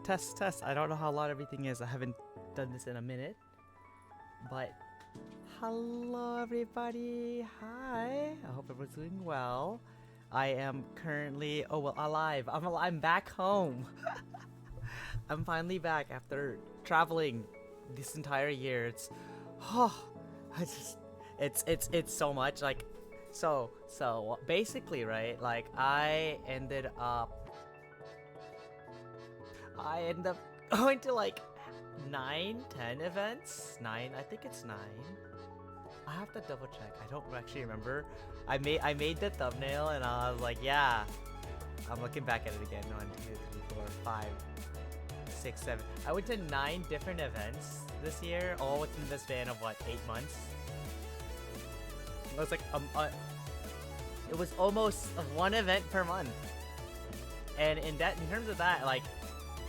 Test, test. I don't know how loud everything is. I haven't done this in a minute. But hello, everybody. Hi. I hope everyone's doing well. I am currently, alive. I'm back home. I'm finally back after traveling this entire year. It's so much. Like, so basically, right? Like, I end up going to like 9, 10 events. 9, I think it's 9. I have to double check. I don't actually remember. I made the thumbnail and I was like, yeah. I'm looking back at it again. 1, 2, 3, 4, 5, 6, 7. I went to 9 different events this year, all within the span of what, 8 months. It was like it was almost one event per month. And in terms of that, like,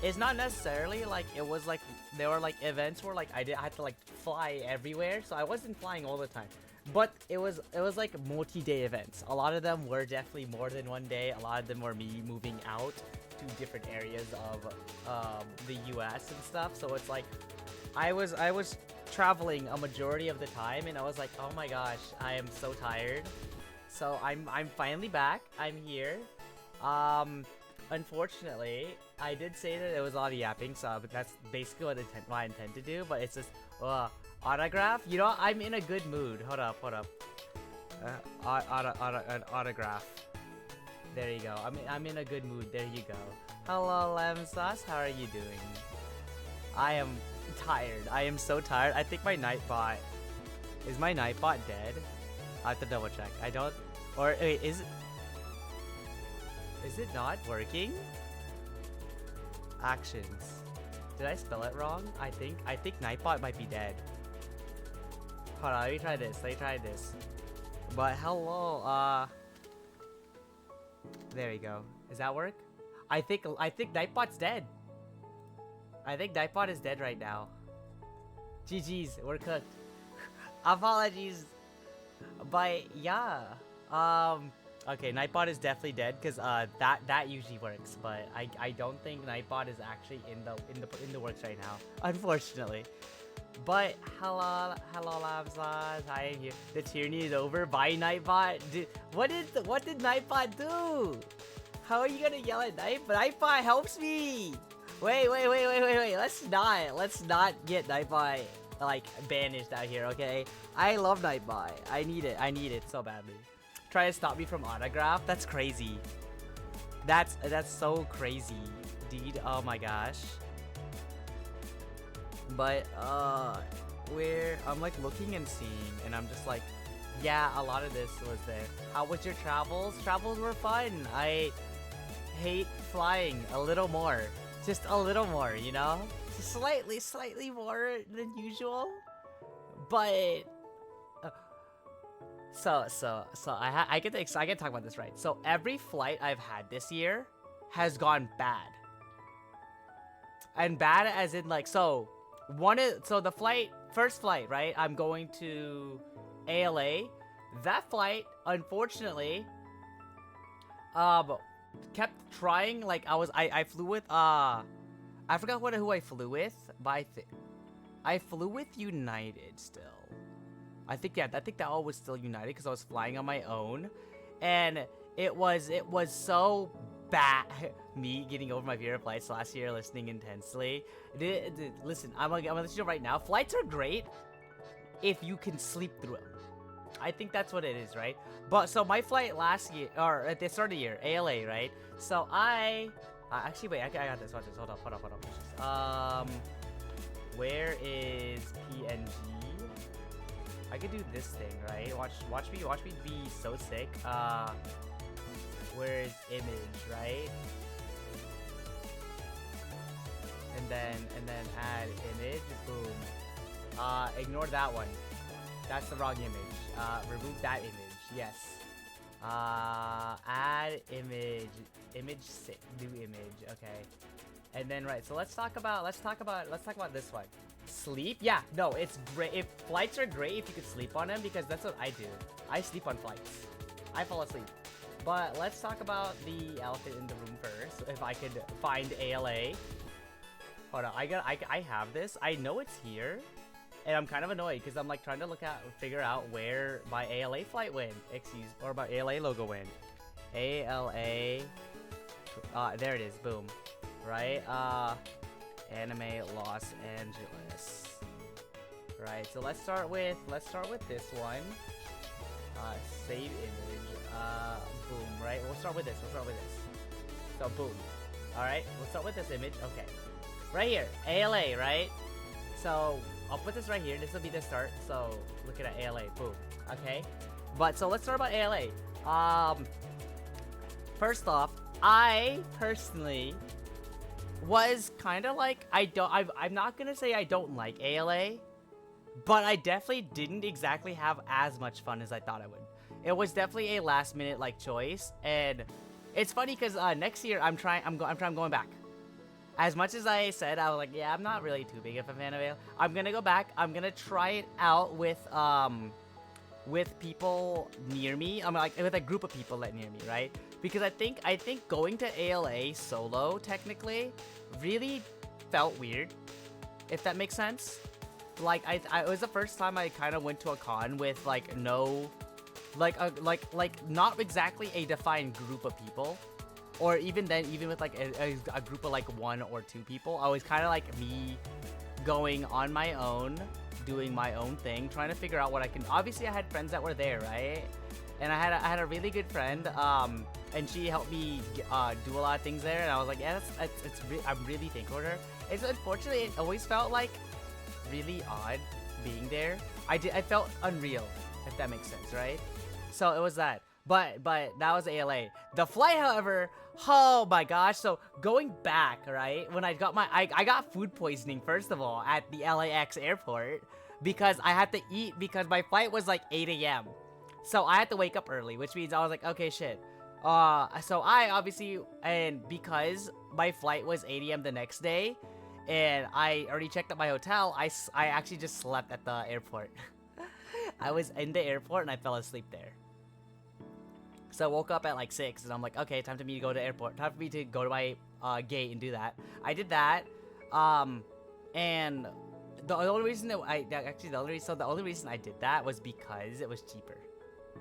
it's not necessarily like it was like there were like events where like I had to like fly everywhere, so I wasn't flying all the time. But it was like multi-day events. A lot of them were definitely more than one day. A lot of them were me moving out to different areas of the US and stuff. So it's like I was traveling a majority of the time, and I was like, oh my gosh, I am so tired. So I'm finally back. I'm here. Unfortunately, I did say that it was a lot of yapping, so that's basically what I intend to do. But it's just autograph. You know, I'm in a good mood. Hold up. An autograph. There you go. I'm in a good mood. There you go. Hello, Lamb Sauce. How are you doing? I am tired. I am so tired. I think my Nightbot is my Nightbot dead. I have to double check. I don't. Or wait, is it not working? Actions. Did I spell it wrong? I think Nightbot might be dead. Hold on, let me try this. But hello, there we go. Does that work? I think Nightbot's dead. I think Nightbot is dead right now. GG's, we're cooked. Apologies. But yeah. Okay, Nightbot is definitely dead because that usually works, but I don't think Nightbot is actually in the works right now, unfortunately. But hello Labsaz, I am here. The tyranny is over. Bye Nightbot. What did Nightbot do? How are you gonna yell at Nightbot? Nightbot helps me. Wait. Let's not get Nightbot like banished out here, okay? I love Nightbot. I need it so badly. Try to stop me from autograph? That's crazy. That's so crazy, dude. Oh my gosh. But I'm like looking and seeing, and I'm just like, yeah, a lot of this was there. How was your travels? Travels were fun. I hate flying a little more. Just a little more, you know? Just slightly more than usual. But So I can talk about this, right? So every flight I've had this year has gone bad. And bad as in like, so the first flight, right? I'm going to ALA. That flight, unfortunately, kept trying. Like I flew with I forgot who I flew with, but I flew with United still. I think that all was still United because I was flying on my own, and it was so bad. Me getting over my fear of flights last year, listening intensely. Listen, I'm gonna let you know right now. Flights are great if you can sleep through them. I think that's what it is, right? But so my flight last year, or at the start of the year, ALA, right? So actually wait, I got this. Watch this. Hold up. Where is PNG? I could do this thing, right? Watch me be so sick. Where's image, right? And then add image, boom. Ignore that one. That's the wrong image. Remove that image. Yes. Add image. New image. Okay. And then right. So let's talk about this one. Sleep? Yeah, no, it's great. If flights are great if you could sleep on them, because that's what I do. I sleep on flights. I fall asleep. But let's talk about the elephant in the room first. If I could find ALA. Hold on, I have this. I know it's here, and I'm kind of annoyed because I'm like trying to figure out where my ALA flight went. Or my ALA logo went. ALA. There it is. Boom. Right. Anime Los Angeles. Right. So let's start with this one. Save image. Boom. Right. We'll start with this. So boom. All right. We'll start with this image. Okay. Right here, ALA, right? So I'll put this right here. This will be the start. So look at that, ALA, boom. Okay, but so let's start about ALA. First off, I personally was kind of like I'm not gonna say I don't like ALA, but I definitely didn't exactly have as much fun as I thought I would. It was definitely a last minute like choice, and it's funny because next year I'm going back. As much as I said, I was like, yeah, I'm not really too big of a fan of ALA. I'm gonna go back. I'm gonna try it out with people near me. I'm like with a group of people that near me, right? Because I think going to ALA solo technically really felt weird, if that makes sense. Like it was the first time I kind of went to a con with like no, like not exactly a defined group of people. Or even then, even with like a group of like 1 or 2 people, I was kind of like me going on my own, doing my own thing, trying to figure out what I can. Obviously, I had friends that were there, right? And I had a really good friend, and she helped me do a lot of things there. And I was like, yeah, I'm really thankful for her. It's unfortunately, it always felt like really odd being there. I felt unreal, if that makes sense, right? So it was that. But that was ALA. The flight, however, oh my gosh. So going back, right, when I got I got food poisoning first of all at the LAX airport because I had to eat because my flight was like 8 a.m. So I had to wake up early, which means I was like, okay, shit. So I obviously, and because my flight was 8 a.m. the next day, and I already checked out my hotel, I actually just slept at the airport. I was in the airport and I fell asleep there. So I woke up at like 6 and I'm like, okay, time for me to go to the airport. Time for me to go to my gate and do that. I did that. And the only reason that the only reason I did that was because it was cheaper.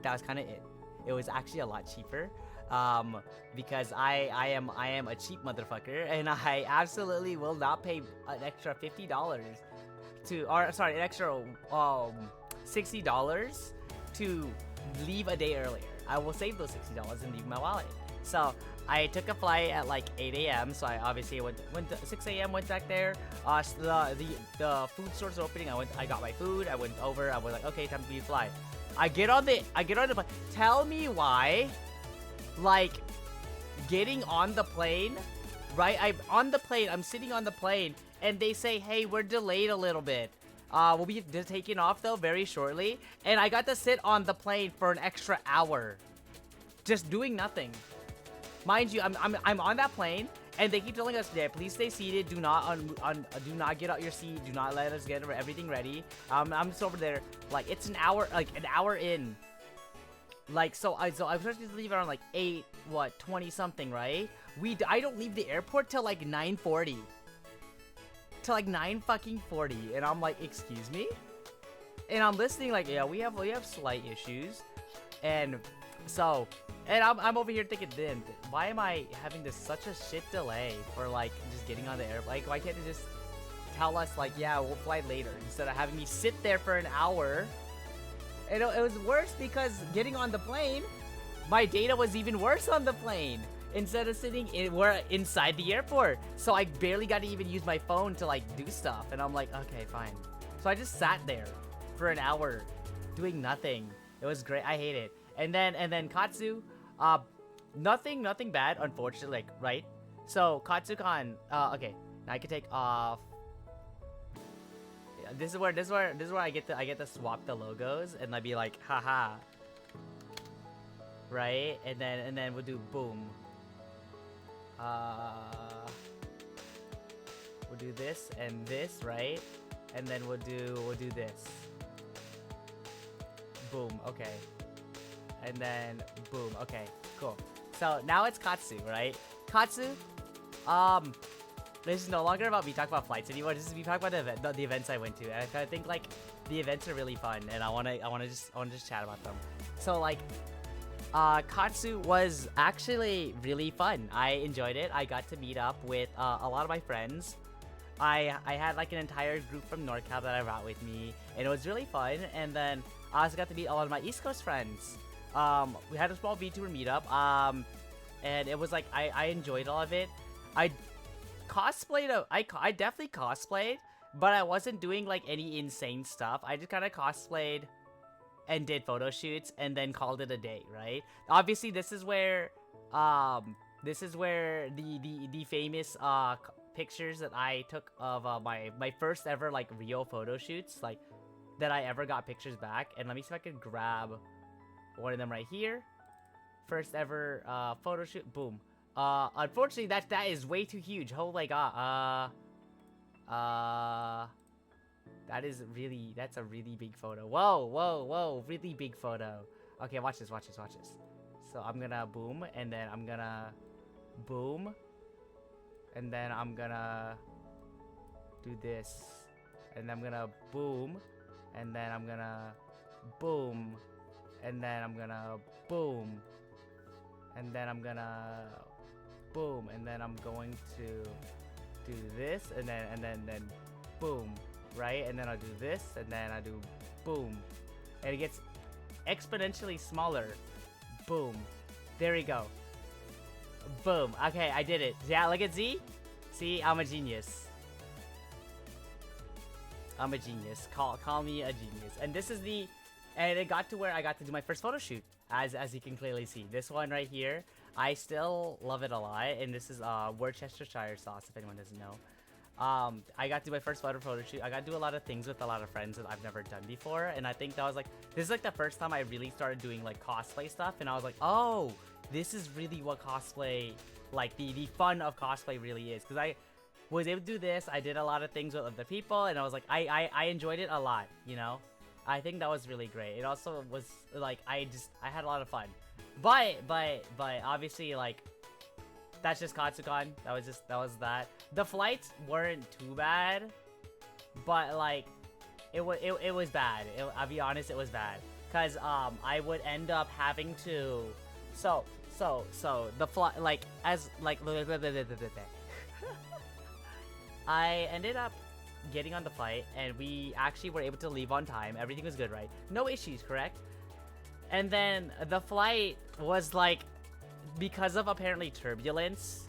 That was kind of it. It was actually a lot cheaper. Because I am a cheap motherfucker and I absolutely will not pay an extra $50 an extra $60 to leave a day earlier. I will save those $60 and leave my wallet. So I took a flight at like 8 a.m. So I obviously went to 6 a.m. went back there. The food store's opening. I got my food. I went over. I was like, okay, time for me to fly. I get on the plane. Tell me why, like, getting on the plane, right? I'm sitting on the plane, and they say, hey, we're delayed a little bit. We'll be taking off though very shortly, and I got to sit on the plane for an extra hour, just doing nothing. Mind you, I'm on that plane, and they keep telling us, yeah, please stay seated. Do not do not get out your seat. Do not let us get everything ready. I'm just over there, like it's an hour in. Like so I was supposed to leave around like 20 something, right? I don't leave the airport till like 9:40. To like 9:40, and I'm like, excuse me? And I'm listening like, yeah, we have slight issues. And so, and I'm over here thinking, then why am I having such a shit delay for like just getting on the airplane? Like, why can't they just tell us like, yeah, we'll fly later, instead of having me sit there for an hour? And it was worse because getting on the plane, my data was even worse on the plane. Instead of we're inside the airport. So I barely got to even use my phone to like do stuff. And I'm like, okay, fine. So I just sat there for an hour doing nothing. It was great. I hate it. And then Katsu, nothing bad, unfortunately, like, right? So Katsucon, okay, now I can take off. This is where I get to swap the logos and I'd be like, haha. Right? And then we'll do boom. We'll do this and this, right? And then we'll do this. Boom, okay. And then boom, okay, cool. So now it's Katsu, right? Katsu, this is no longer about me talking about flights anymore. This is me talking about the events I went to. And I think like the events are really fun, and I wanna just chat about them. So like, Katsu was actually really fun. I enjoyed it. I got to meet up with a lot of my friends. I had like an entire group from NorCal that I brought with me, and it was really fun. And then I also got to meet a lot of my East Coast friends. We had a small VTuber meetup, and it was like I enjoyed all of it. I cosplayed. I definitely cosplayed, but I wasn't doing like any insane stuff. I just kind of cosplayed and did photo shoots and then called it a day, right? Obviously, this is where the famous pictures that I took of my first ever like Rio photo shoots, like that I ever got pictures back. And let me see if I can grab one of them right here. First ever photo shoot. Boom. Unfortunately, that is way too huge. Oh my god. That's a really big photo. Whoa, really big photo. Okay, watch this. So I'm gonna boom, and then I'm gonna boom, and then I'm gonna do this, and then I'm gonna boom, and then I'm gonna boom, and then I'm gonna boom, and then I'm gonna boom, and then I'm going to do this, and then boom, right? And then I'll do this, and then I do boom, and it gets exponentially smaller. Boom. There we go. Boom. Okay, I did it. Yeah, look at Z. See, I'm a genius. I'm a genius. Call me a genius. And this is the, and it got to where I got to do my first photo shoot, as you can clearly see. This one right here, I still love it a lot, and this is Worcestershire sauce, if anyone doesn't know. I got to do my first photo shoot. I got to do a lot of things with a lot of friends that I've never done before, and I think that was like, this is like the first time I really started doing like cosplay stuff, and I was like, oh, this is really what cosplay, like the fun of cosplay really is, because I was able to do this. I did a lot of things with other people, and I was like, I enjoyed it a lot, you know? I think that was really great. It also was like, I had a lot of fun, but obviously, like, that's just Katsucon. That was that. The flights weren't too bad, but like, it was bad. I'll be honest, it was bad, cause I would end up having to, so the flight, like, as like, I ended up getting on the flight, and we actually were able to leave on time. Everything was good, right? No issues, correct? And then the flight was like, because of apparently turbulence,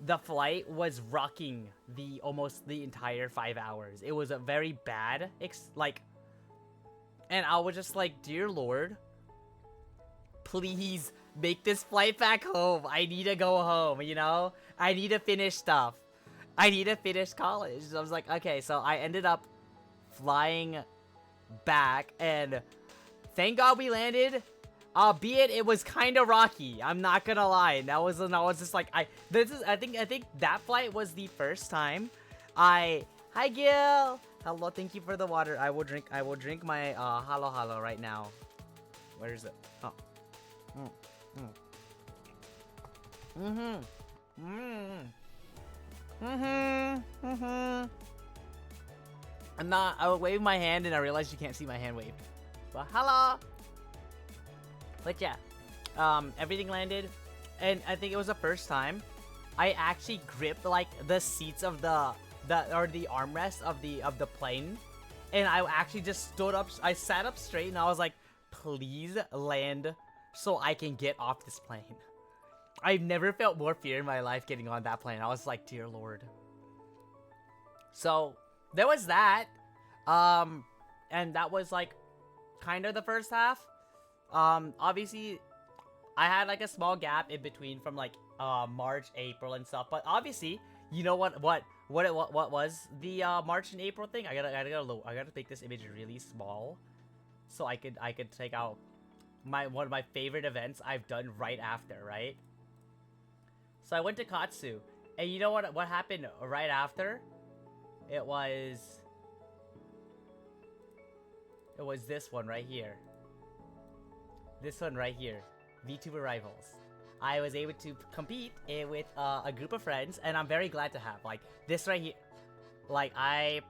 the flight was rocking almost the entire 5 hours. It was a very bad, like, and I was just like, dear Lord, please make this flight back home. I need to go home, you know? I need to finish stuff. I need to finish college. So I was like, okay, so I ended up flying back, and thank God we landed. Albeit it was kind of rocky. I'm not gonna lie. That was just like, I think that flight was the first time hi Gil. Hello, thank you for the water. I will drink my halo right now. Where is it? Oh. I would wave my hand, and I realized you can't see my hand wave. But hello. But yeah, everything landed, and I think it was the first time I actually gripped like the seats of the armrest of the plane, and I actually just stood up. I sat up straight, and I was like, please land so I can get off this plane. I've never felt more fear in my life getting on that plane. I was like, dear Lord. So there was that, and that was like kind of the first half. Obviously, I had like a small gap in between from like March, April, and stuff. But obviously, you know what was the March and April thing? I gotta make this image really small, so I could take out one of my favorite events I've done right after, right? So I went to Katsu, and you know what happened right after? It was this one right here. This one right here, VTuber Rivals. I was able to compete with a group of friends, and I'm very glad to have like this right here. Like I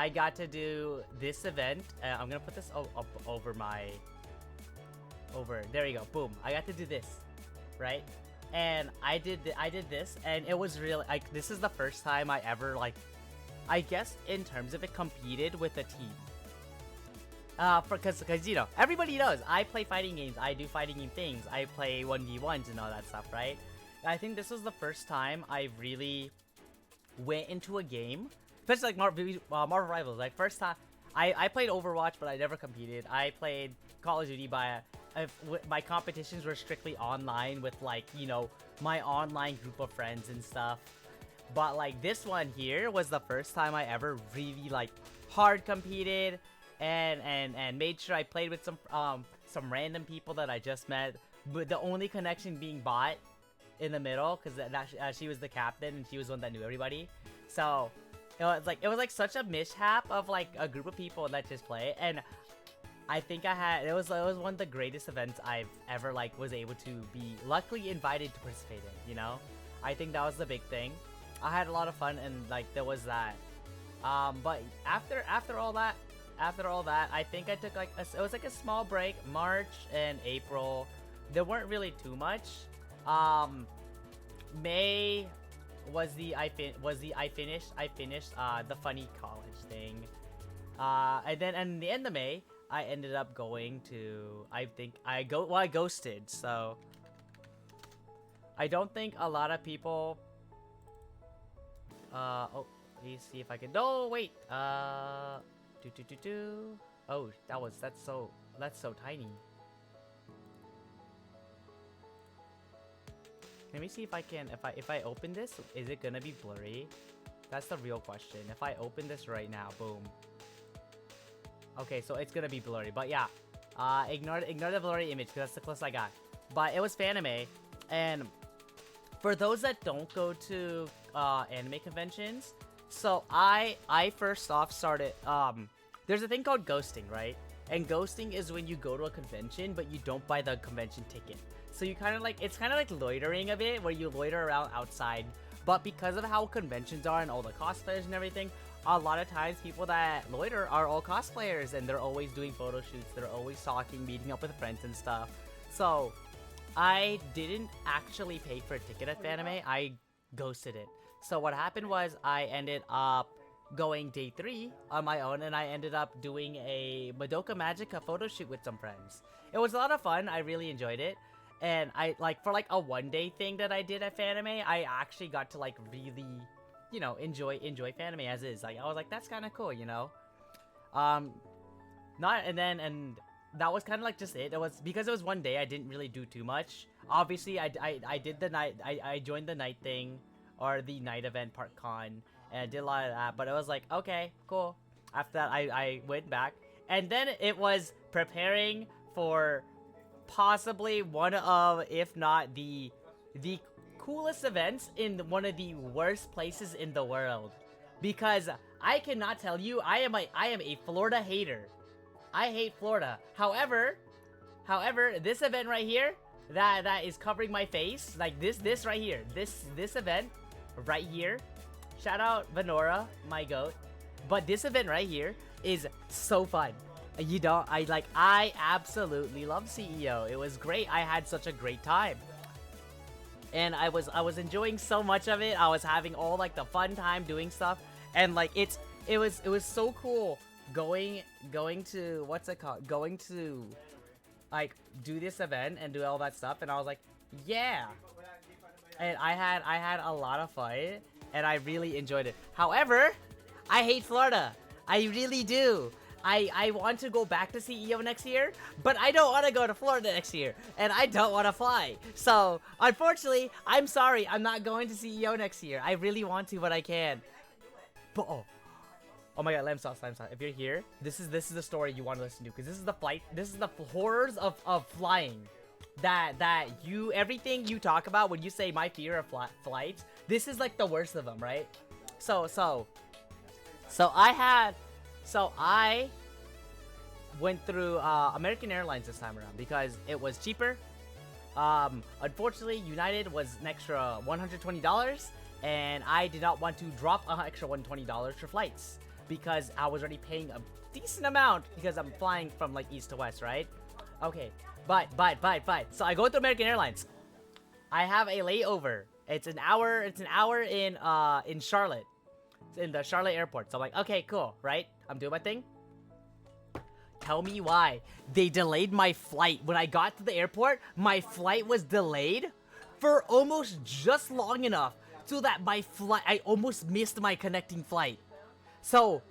got to do this event. I'm gonna put this up over my there you go, boom. I got to do this, right? And I did this, and it was really like this is the first time I ever like, I guess in terms of it, competed with a team. Because you know, everybody knows I play fighting games, I do fighting game things, I play 1v1s and all that stuff, right? I think this was the first time I really went into a game, especially like Marvel Rivals. Like first time I played Overwatch, but I never competed. I played Call of Duty my competitions were strictly online with like, you know, my online group of friends and stuff. But like this one here was the first time I ever really like hard competed and made sure I played with some random people that I just met, but the only connection being bot in the middle, because she was the captain and she was one that knew everybody. So it was like such a mishap of like a group of people that just play, and I think it was one of the greatest events I've ever like was able to be luckily invited to participate in, you know? I think that was the big thing. I had a lot of fun, and like there was that. But after all that, I think I took like it was like a small break. March and April, there weren't really too much. May was I finished the funny college thing. And then in the end of May, I ended up going to, I ghosted, so I don't think a lot of people, oh, let me see if I can, no, wait, oh, that's so tiny. Let me see if I can, if I open this, is it gonna be blurry? That's the real question. If I open this right now, boom. Okay, so it's gonna be blurry, but yeah, ignore the blurry image because that's the closest I got. But it was Fanime, and for those that don't go to anime conventions, so I first off started there's a thing called ghosting, right? And ghosting is when you go to a convention but you don't buy the convention ticket. So you kind of like, it's kind of like loitering a bit, where you loiter around outside. But because of how conventions are and all the cosplayers and everything, a lot of times people that loiter are all cosplayers, and they're always doing photo shoots, they're always talking, meeting up with friends and stuff. So I didn't actually pay for a ticket at Fanime, I ghosted it. So what happened was I ended up going day 3 on my own, and I ended up doing a Madoka Magica photo shoot with some friends. It was a lot of fun, I really enjoyed it. And I, like, for like a one-day thing that I did at Fanime, I actually got to like really, you know, enjoy Fanime as is. Like, I was like, that's kind of cool, you know? And that was kind of like just it. It was, because it was one day, I didn't really do too much. Obviously, I did the night, I joined the night thing, or the night event part con, and I did a lot of that, but it was like, okay, cool. After that, I went back, and then it was preparing for possibly one of, if not the coolest events in one of the worst places in the world, because I cannot tell you, I am a Florida hater. I hate Florida. However, this event right here that is covering my face, like this right here, this event right here, shout out Venora, my goat, but this event right here is so fun. I absolutely love CEO. It was great. I had such a great time. And I was enjoying so much of it. I was having all like the fun time doing stuff. And like it was so cool going to, what's it called? Going to like do this event and do all that stuff, and I was like, yeah. And I had a lot of fun, and I really enjoyed it. However, I hate Florida. I really do. I want to go back to CEO next year, but I don't want to go to Florida next year, and I don't want to fly. So, unfortunately, I'm sorry, I'm not going to CEO next year. I really want to, but I can't. But oh my god, Lamb Sauce. If you're here, this is the story you want to listen to, because this is the horrors of flying. That you, everything you talk about when you say my fear of flights, this is like the worst of them, right? So I went through American Airlines this time around because it was cheaper, Unfortunately, United was an extra $120, and I did not want to drop an extra $120 for flights because I was already paying a decent amount because I'm flying from like east to west, right? Okay, but. So I go to American Airlines. I have a layover. It's an hour in Charlotte. It's in the Charlotte airport. So I'm like, okay, cool, right? I'm doing my thing. Tell me why. They delayed my flight. When I got to the airport, my flight was delayed for almost just long enough so that I almost missed my connecting flight. So,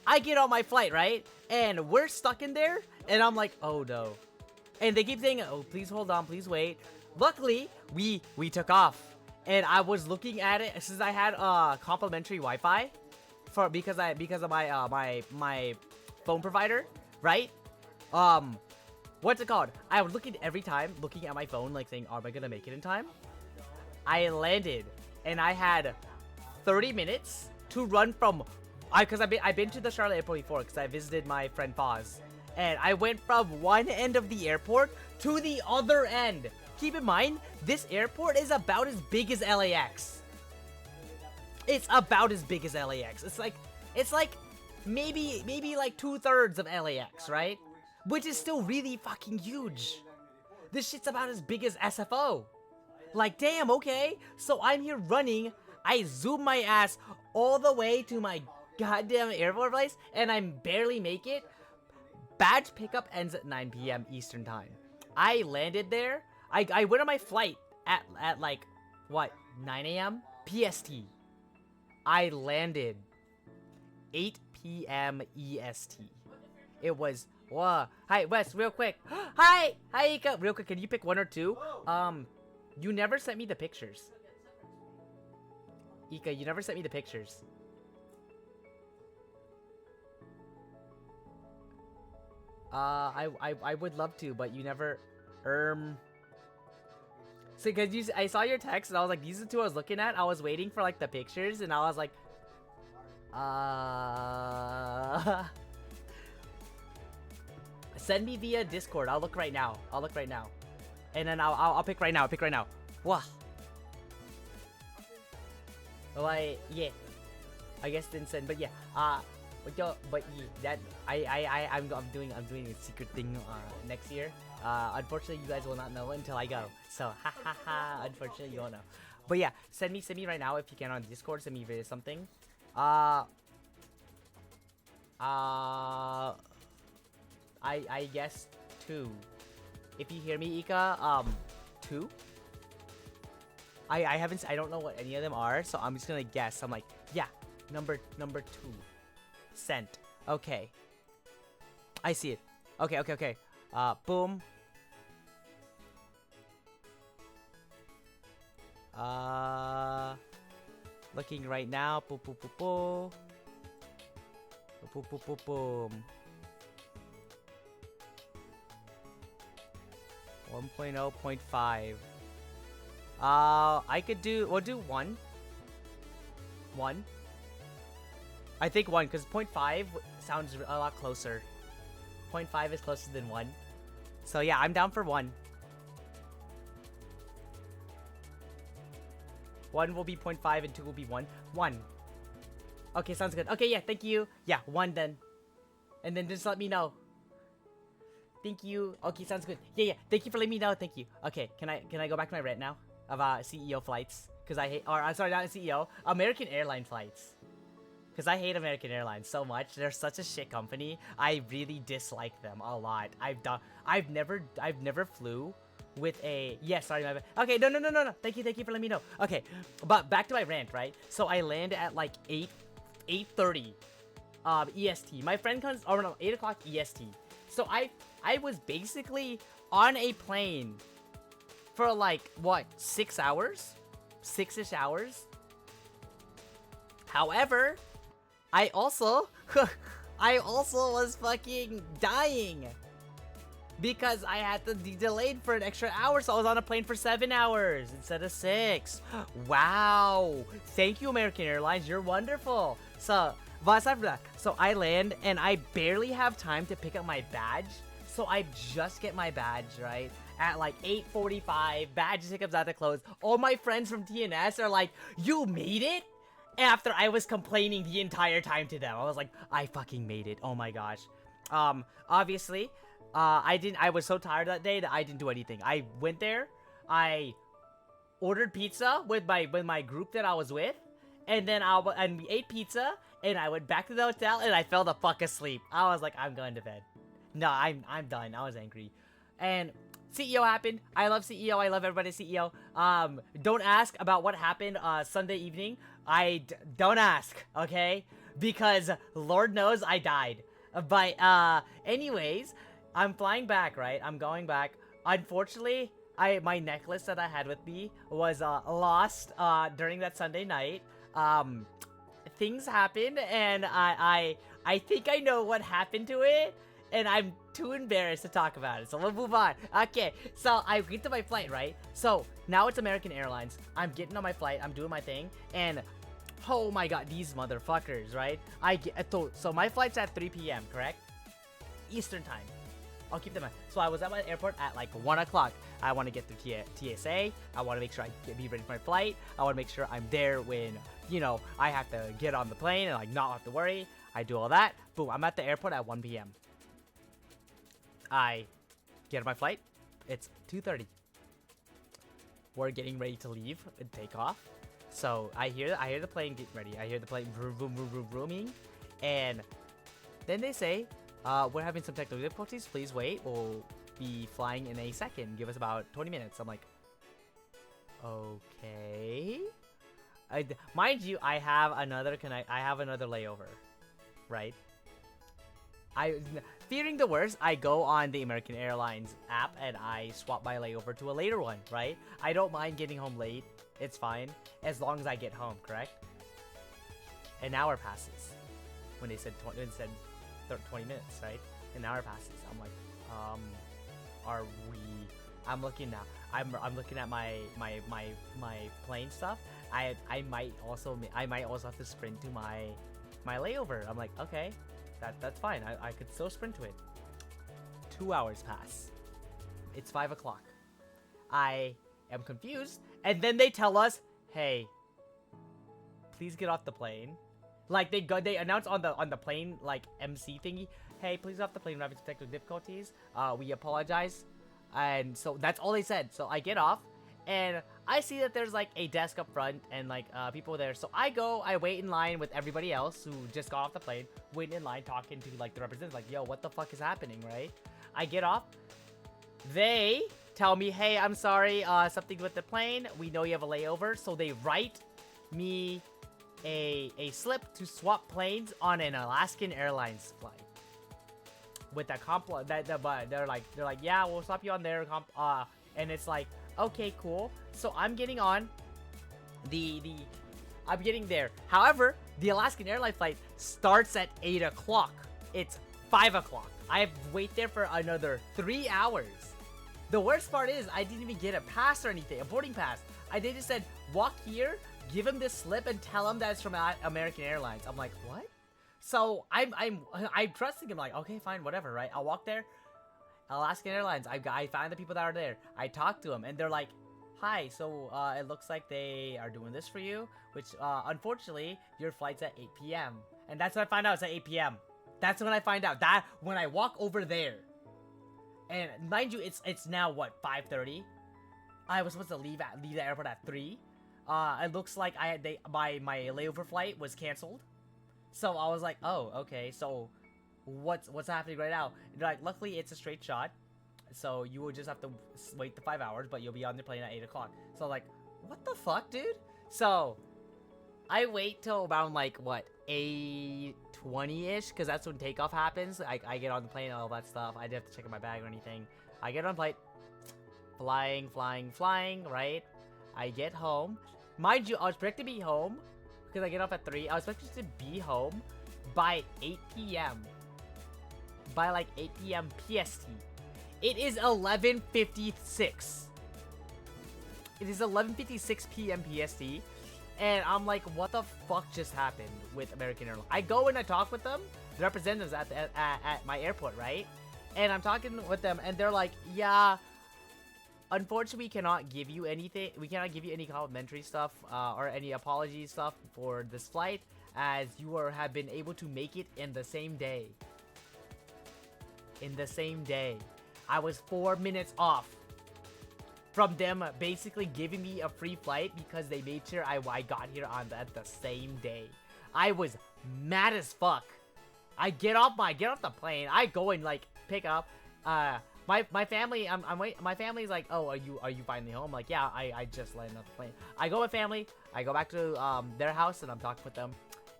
I get on my flight, right? And we're stuck in there, and I'm like, oh no. And they keep saying, oh, please hold on, please wait. Luckily, we took off. And I was looking at it since I had complimentary Wi-Fi because of my my phone provider, right? What's it called? I was looking every time, looking at my phone, like saying, am I gonna make it in time? I landed, and I had 30 minutes to run from, because I've been to the Charlotte airport before, because I visited my friend Foz, and I went from one end of the airport to the other end. Keep in mind, this airport is about as big as LAX. It's about as big as LAX. It's like maybe like 2/3 of LAX, right? Which is still really fucking huge. This shit's about as big as SFO. Like, damn, okay. So I'm here running. I zoom my ass all the way to my goddamn airport place, and I barely make it. Badge pickup ends at 9 p.m. Eastern time. I landed there. I went on my flight at like, what, 9 a.m. PST. I landed 8 p.m. EST. It was, whoa. Hi, Wes, real quick. Hi, Ika. Real quick, can you pick one or two? You never sent me the pictures. Ika, you never sent me the pictures. I would love to, but you never, So, cause I saw your text and I was like, these are the two I was looking at. I was waiting for like the pictures and I was like, send me via Discord. I'll look right now. And then I'll pick right now. Wow. Like, yeah. I guess didn't send, but yeah. But yeah, that I'm doing a secret thing next year. Unfortunately, you guys will not know until I go. So, unfortunately, you won't know. But yeah, send me right now if you can on Discord. Send me video something. I guess 2. If you hear me, Ika, 2. I don't know what any of them are, so I'm just gonna guess. I'm like, yeah, number 2. Sent. Okay. I see it. Okay. Boom. Looking right now. Boom. Boom. 1.0.5. I could do. We'll do 1. 1. I think 1, because 0.5 sounds a lot closer. 0.5 is closer than 1. So yeah, I'm down for 1. 1 will be 0.5 and 2 will be 1. 1. Okay, sounds good. Okay, yeah, thank you. Yeah, 1 then. And then just let me know. Thank you. Okay, sounds good. Yeah, thank you for letting me know. Thank you. Okay, can I go back to my rant now? Of CEO flights? Because I hate, or I'm sorry, not CEO. American airline flights. Because I hate American Airlines so much. They're such a shit company. I really dislike them a lot. I've never flew with a, sorry, my bad. Okay, no. Thank you for letting me know. Okay, but back to my rant, right? So I land at like 8:30 EST. My friend comes, or no, 8 o'clock EST. So I was basically on a plane for like, what, 6 hours? 6-ish hours? However, I also was fucking dying because I had to be delayed for an extra hour, so I was on a plane for 7 hours instead of 6. Wow. Thank you, American Airlines. You're wonderful. So, but aside from that, so I land and I barely have time to pick up my badge. So I just get my badge, right? at like 8:45. Majesty comes out to close. All my friends from TNS are like, "You made it?" After I was complaining the entire time to them, I was like, "I fucking made it." Oh my gosh. Obviously, I was so tired that day that I didn't do anything. I went there. I ordered pizza with my group that I was with, and then and we ate pizza, and I went back to the hotel, and I fell the fuck asleep. I was like, I'm going to bed. No, I'm done. I was angry. And CEO happened. I love CEO. I love everybody at CEO. Don't ask about what happened Sunday evening. Don't ask, okay? Because Lord knows I died. But anyways, I'm flying back, right? I'm going back. Unfortunately, my necklace that I had with me was lost during that Sunday night. Things happened, and I think I know what happened to it, and I'm too embarrassed to talk about it, so we'll move on. Okay, so I get to my flight, right? So now it's American Airlines. I'm getting on my flight, I'm doing my thing, and oh my god, these motherfuckers, right? So my flight's at 3 p.m., correct? Eastern time. I'll keep them in. So I was at my airport at like 1 o'clock. I want to get through TSA. I want to make sure be ready for my flight. I want to make sure I'm there when, you know, I have to get on the plane and like not have to worry. I do all that. Boom, I'm at the airport at 1 p.m. I get on my flight. It's 2:30. We're getting ready to leave and take off. So I hear the plane getting ready. I hear the plane vroom, vroom, vroom, vroom, vrooming. And then they say, we're having some technical difficulties. Please wait. We'll be flying in a second. Give us about 20 minutes. I'm like, okay. Mind you, I have another layover, right? Fearing the worst, I go on the American Airlines app and I swap my layover to a later one, right? I don't mind getting home late. It's fine as long as I get home, correct? An hour passes when they said 20 minutes, right? An hour passes. I'm like, are we? I'm looking now. I'm looking at my plane stuff. I might also have to sprint to my layover. I'm like, okay, that's fine. I could still sprint to it. 2 hours pass. It's 5 o'clock. I am confused, and then they tell us, hey, please get off the plane. Like they announce on the plane like MC thingy, hey, please get off the plane. We're having some technical difficulties. We apologize. And so that's all they said. So I get off, and I see that there's like a desk up front and like people there. So I wait in line with everybody else who just got off the plane, waiting in line talking to like the representative, like, yo, what the fuck is happening, right? I get off. They tell me, hey, I'm sorry, something with the plane. We know you have a layover. So they write me a slip to swap planes on an Alaskan Airlines flight. With that they're like, yeah, we'll swap you on their and it's like, okay, cool. So I'm getting on I'm getting there. However, the Alaskan Airlines flight starts at 8 o'clock. It's 5 o'clock. I have to wait there for another 3 hours. The worst part is I didn't even get a pass or anything, a boarding pass. They just said, walk here, give him this slip, and tell him that it's from American Airlines. I'm like, what? So I'm trusting him, like, okay, fine, whatever, right? I'll walk there. Alaskan Airlines. I find the people that are there. I talk to them, and they're like, hi, so it looks like they are doing this for you, which unfortunately your flight's at 8 p.m. And that's when I find out it's at 8 p.m. That's when I find out that when I walk over there. And mind you, it's now what, 5:30? I was supposed to leave the airport at 3. It looks like my layover flight was canceled. So I was like, oh, okay. So what's happening right now? And they're like, luckily it's a straight shot. So you will just have to wait the 5 hours, but you'll be on the plane at 8 o'clock. So I'm like, what the fuck, dude? So I wait till around like what, 8:20ish, because that's when takeoff happens. I get on the plane and all that stuff. I didn't have to check in my bag or anything. I get on flight, flying, right? I get home. Mind you, I was expected to be home because I get off at 3. I was expected to be home by 8 p.m. By like 8 p.m. PST. It is 11:56. It is 11:56 p.m. PST. And I'm like, what the fuck just happened with American Airlines? I go and I talk with them, the representatives at my airport, right? And I'm talking with them, and they're like, yeah, unfortunately, we cannot give you anything. We cannot give you any complimentary stuff or any apology stuff for this flight, as you have been able to make it in the same day. In the same day, I was 4 minutes off from them basically giving me a free flight because they made sure I got here at the same day. I was mad as fuck. I get off the plane. I go and like pick up. My family. My family's like, oh, are you finally home? Like, yeah, I just landed off the plane. I go with family. I go back to their house and I'm talking with them.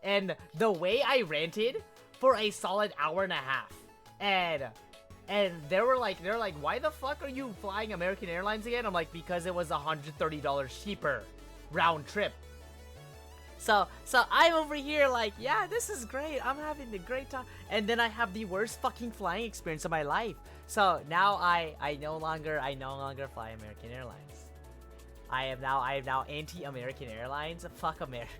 And the way I rented for a solid hour and a half, and they were like, why the fuck are you flying American Airlines again? I'm like, because it was $130 cheaper round trip. So I'm over here like, yeah, this is great. I'm having a great time. And then I have the worst fucking flying experience of my life. So now I no longer fly American Airlines. I am now anti-American Airlines. Fuck America.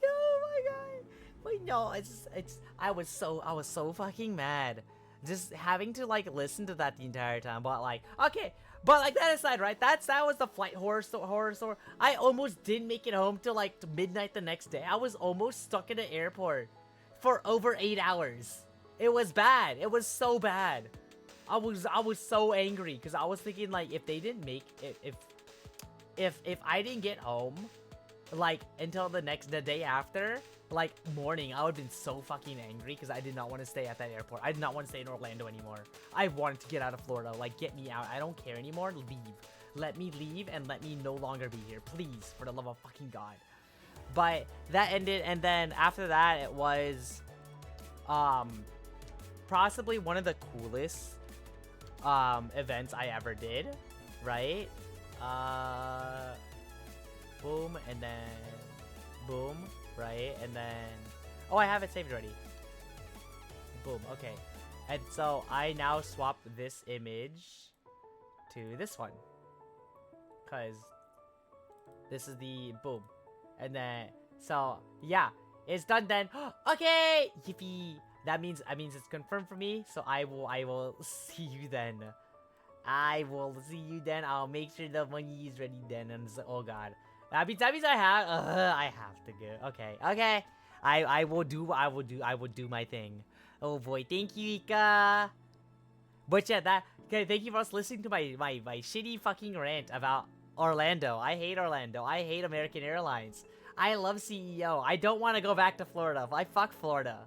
Oh my god. Wait, no, I was so fucking mad. Just having to like listen to that the entire time. But like, okay. But like that aside, right? That was the flight horror story. I almost didn't make it home till like midnight the next day. I was almost stuck in the airport for over 8 hours. It was bad. It was so bad. I was so angry because I was thinking like if they didn't make it, if I didn't get home like until the day after, like morning, I would have been so fucking angry because I did not want to stay at that airport. I did not want to stay in Orlando anymore. I wanted to get out of Florida. Like, get me out. I don't care anymore. Leave. Let me leave and let me no longer be here. Please, for the love of fucking God. But that ended, and then after that, it was possibly one of the coolest events I ever did, right? Boom, and then boom. Right, and then oh, I have it saved already. Boom. Okay, and so I now swap this image to this one because this is the boom, and then so yeah, it's done then. Okay, yippee! That means it's confirmed for me. So I will see you then. I will see you then. I'll make sure the money is ready then. And so, oh god. That means I have to go. Okay. I will do my thing. Oh boy, thank you, Ika. But yeah, okay, thank you for listening to my shitty fucking rant about Orlando. I hate Orlando. I hate American Airlines. I love CEO. I don't want to go back to Florida. I fuck Florida.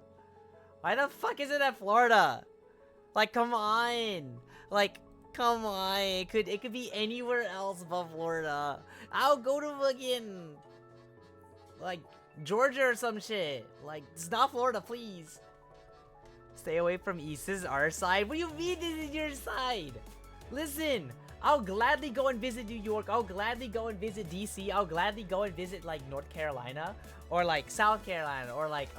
Why the fuck is it at Florida? Like, come on. Like, come on. It could be anywhere else but Florida. I'll go to fucking like Georgia or some shit. Like, it's not Florida, please. Stay away from East. This is our side. What do you mean this is your side? Listen, I'll gladly go and visit New York. I'll gladly go and visit DC. I'll gladly go and visit like North Carolina or like South Carolina or like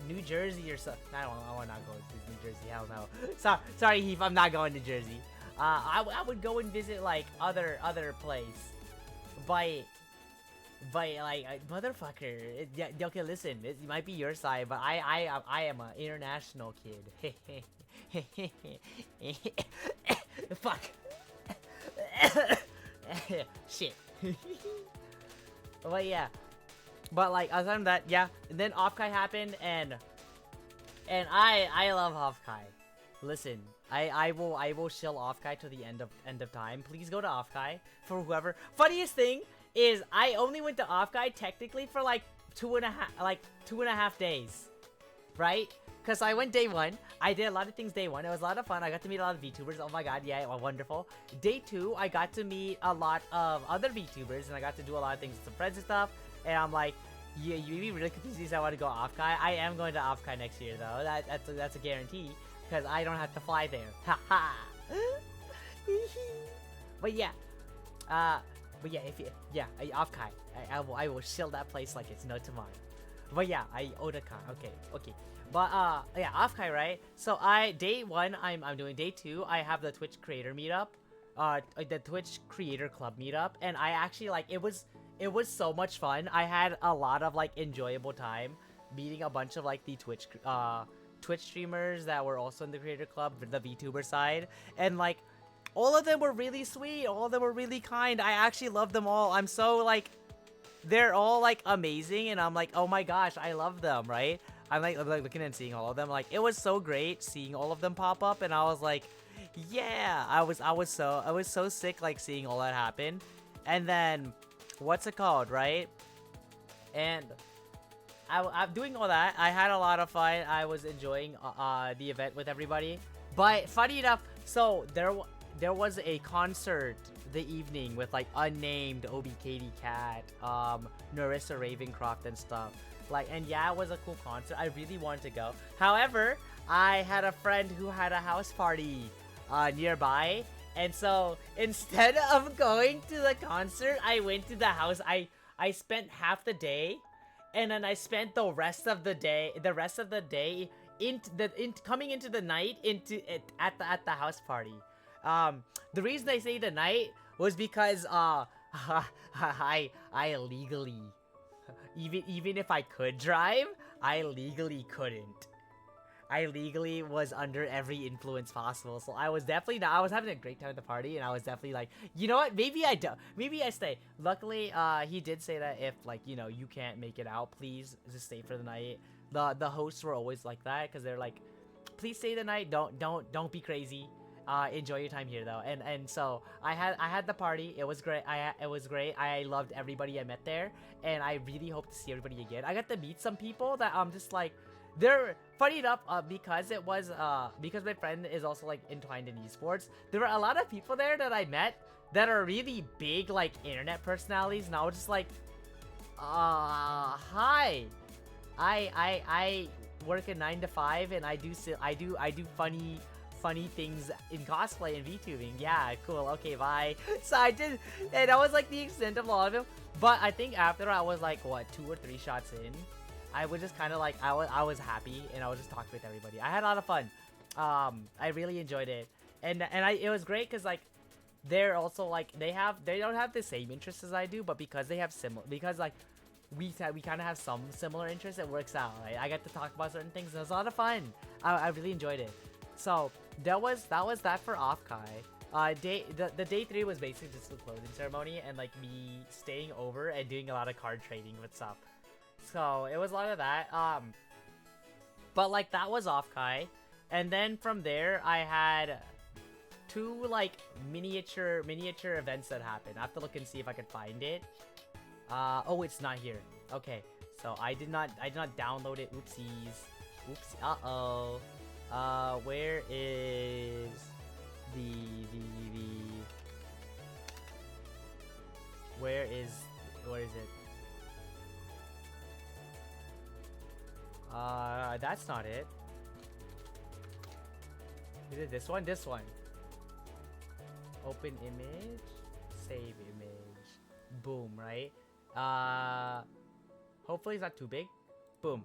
New Jersey or something. I will not go to New Jersey. Hell no. Sorry, Heath. I'm not going to Jersey. I would go and visit like other place, but like motherfucker. Okay, listen. It might be your side, but I am an international kid. Fuck. Shit. But yeah. But like other than that, yeah. And then Offkai happened, and I love Offkai. Listen, I will shill Offkai to the end of time. Please go to Offkai for whoever. Funniest thing is I only went to Offkai technically for like two and a half days, right? Because I went day 1. I did a lot of things day 1. It was a lot of fun. I got to meet a lot of VTubers. Oh my god, yeah, wonderful. Day 2, I got to meet a lot of other VTubers, and I got to do a lot of things with some friends and stuff. And I'm like, yeah, you'd be really confused. I want to go Offkai. I am going to Offkai next year, though. That's a guarantee, because I don't have to fly there. Haha. But yeah, Offkai. I will shill that place like it's no tomorrow. But yeah, Otakon. Okay. But yeah, Offkai, right? So day 1, I'm doing. Day 2, I have the Twitch creator meetup, the Twitch creator club meetup, and I actually like it was so much fun. I had a lot of like enjoyable time meeting a bunch of like the Twitch Twitch streamers that were also in the creator club, the VTuber side, and like all of them were really sweet. All of them were really kind. I actually love them all. I'm so like, they're all like amazing, and I'm like, oh my gosh, I love them, right? I'm like looking and seeing all of them. Like it was so great seeing all of them pop up, and I was like, yeah, I was so sick like seeing all that happen, and then what's it called, right? And I'm doing all that. I had a lot of fun. I was enjoying the event with everybody. But funny enough, so there was a concert the evening with like unnamed Obi Katie Cat, Narissa Ravencroft and stuff. Like, and yeah, it was a cool concert. I really wanted to go. However, I had a friend who had a house party nearby, and so instead of going to the concert, I went to the house. I spent half the day, and then I spent the rest of the day coming into the night at the house party. The reason I say the night was because I illegally, even if I could drive, I legally couldn't. I legally was under every influence possible, so I was definitely not. I was having a great time at the party, and I was definitely like, you know what? Maybe I don't. Maybe I stay. Luckily, he did say that if like you know you can't make it out, please just stay for the night. The hosts were always like that because they're like, please stay the night. Don't be crazy. Enjoy your time here though. And so I had the party. It was great. It was great. I loved everybody I met there, and I really hope to see everybody again. I got to meet some people that I'm just like. They're funny enough because it was because my friend is also like entwined in esports. There were a lot of people there that I met that are really big like internet personalities, and I was just like, hi, I work a 9 to 5, and I do funny things in cosplay and VTubing. Yeah, cool. Okay, bye. So I did, and that was like the extent of a lot of them. But I think after I was like what 2 or 3 shots in, I was just kind of like, I was happy, and I was just talking with everybody. I had a lot of fun. I really enjoyed it, and it was great because like they're also like they don't have the same interests as I do, but because they have because like we kind of have some similar interests, it works out. Right? I got to talk about certain things. It was a lot of fun. I really enjoyed it. So that was that for Offkai. The day 3 was basically just the closing ceremony and like me staying over and doing a lot of card trading with stuff. So it was a lot of that. But like that was Offkai, and then from there I had 2 like miniature events that happened. I have to look and see if I can find it. Oh, it's not here. Okay, so I did not download it. Oopsies. Oops. Uh-oh. Where is where is it? That's not it. Is it this one? This one. Open image, save image. Boom, right? Hopefully it's not too big. Boom.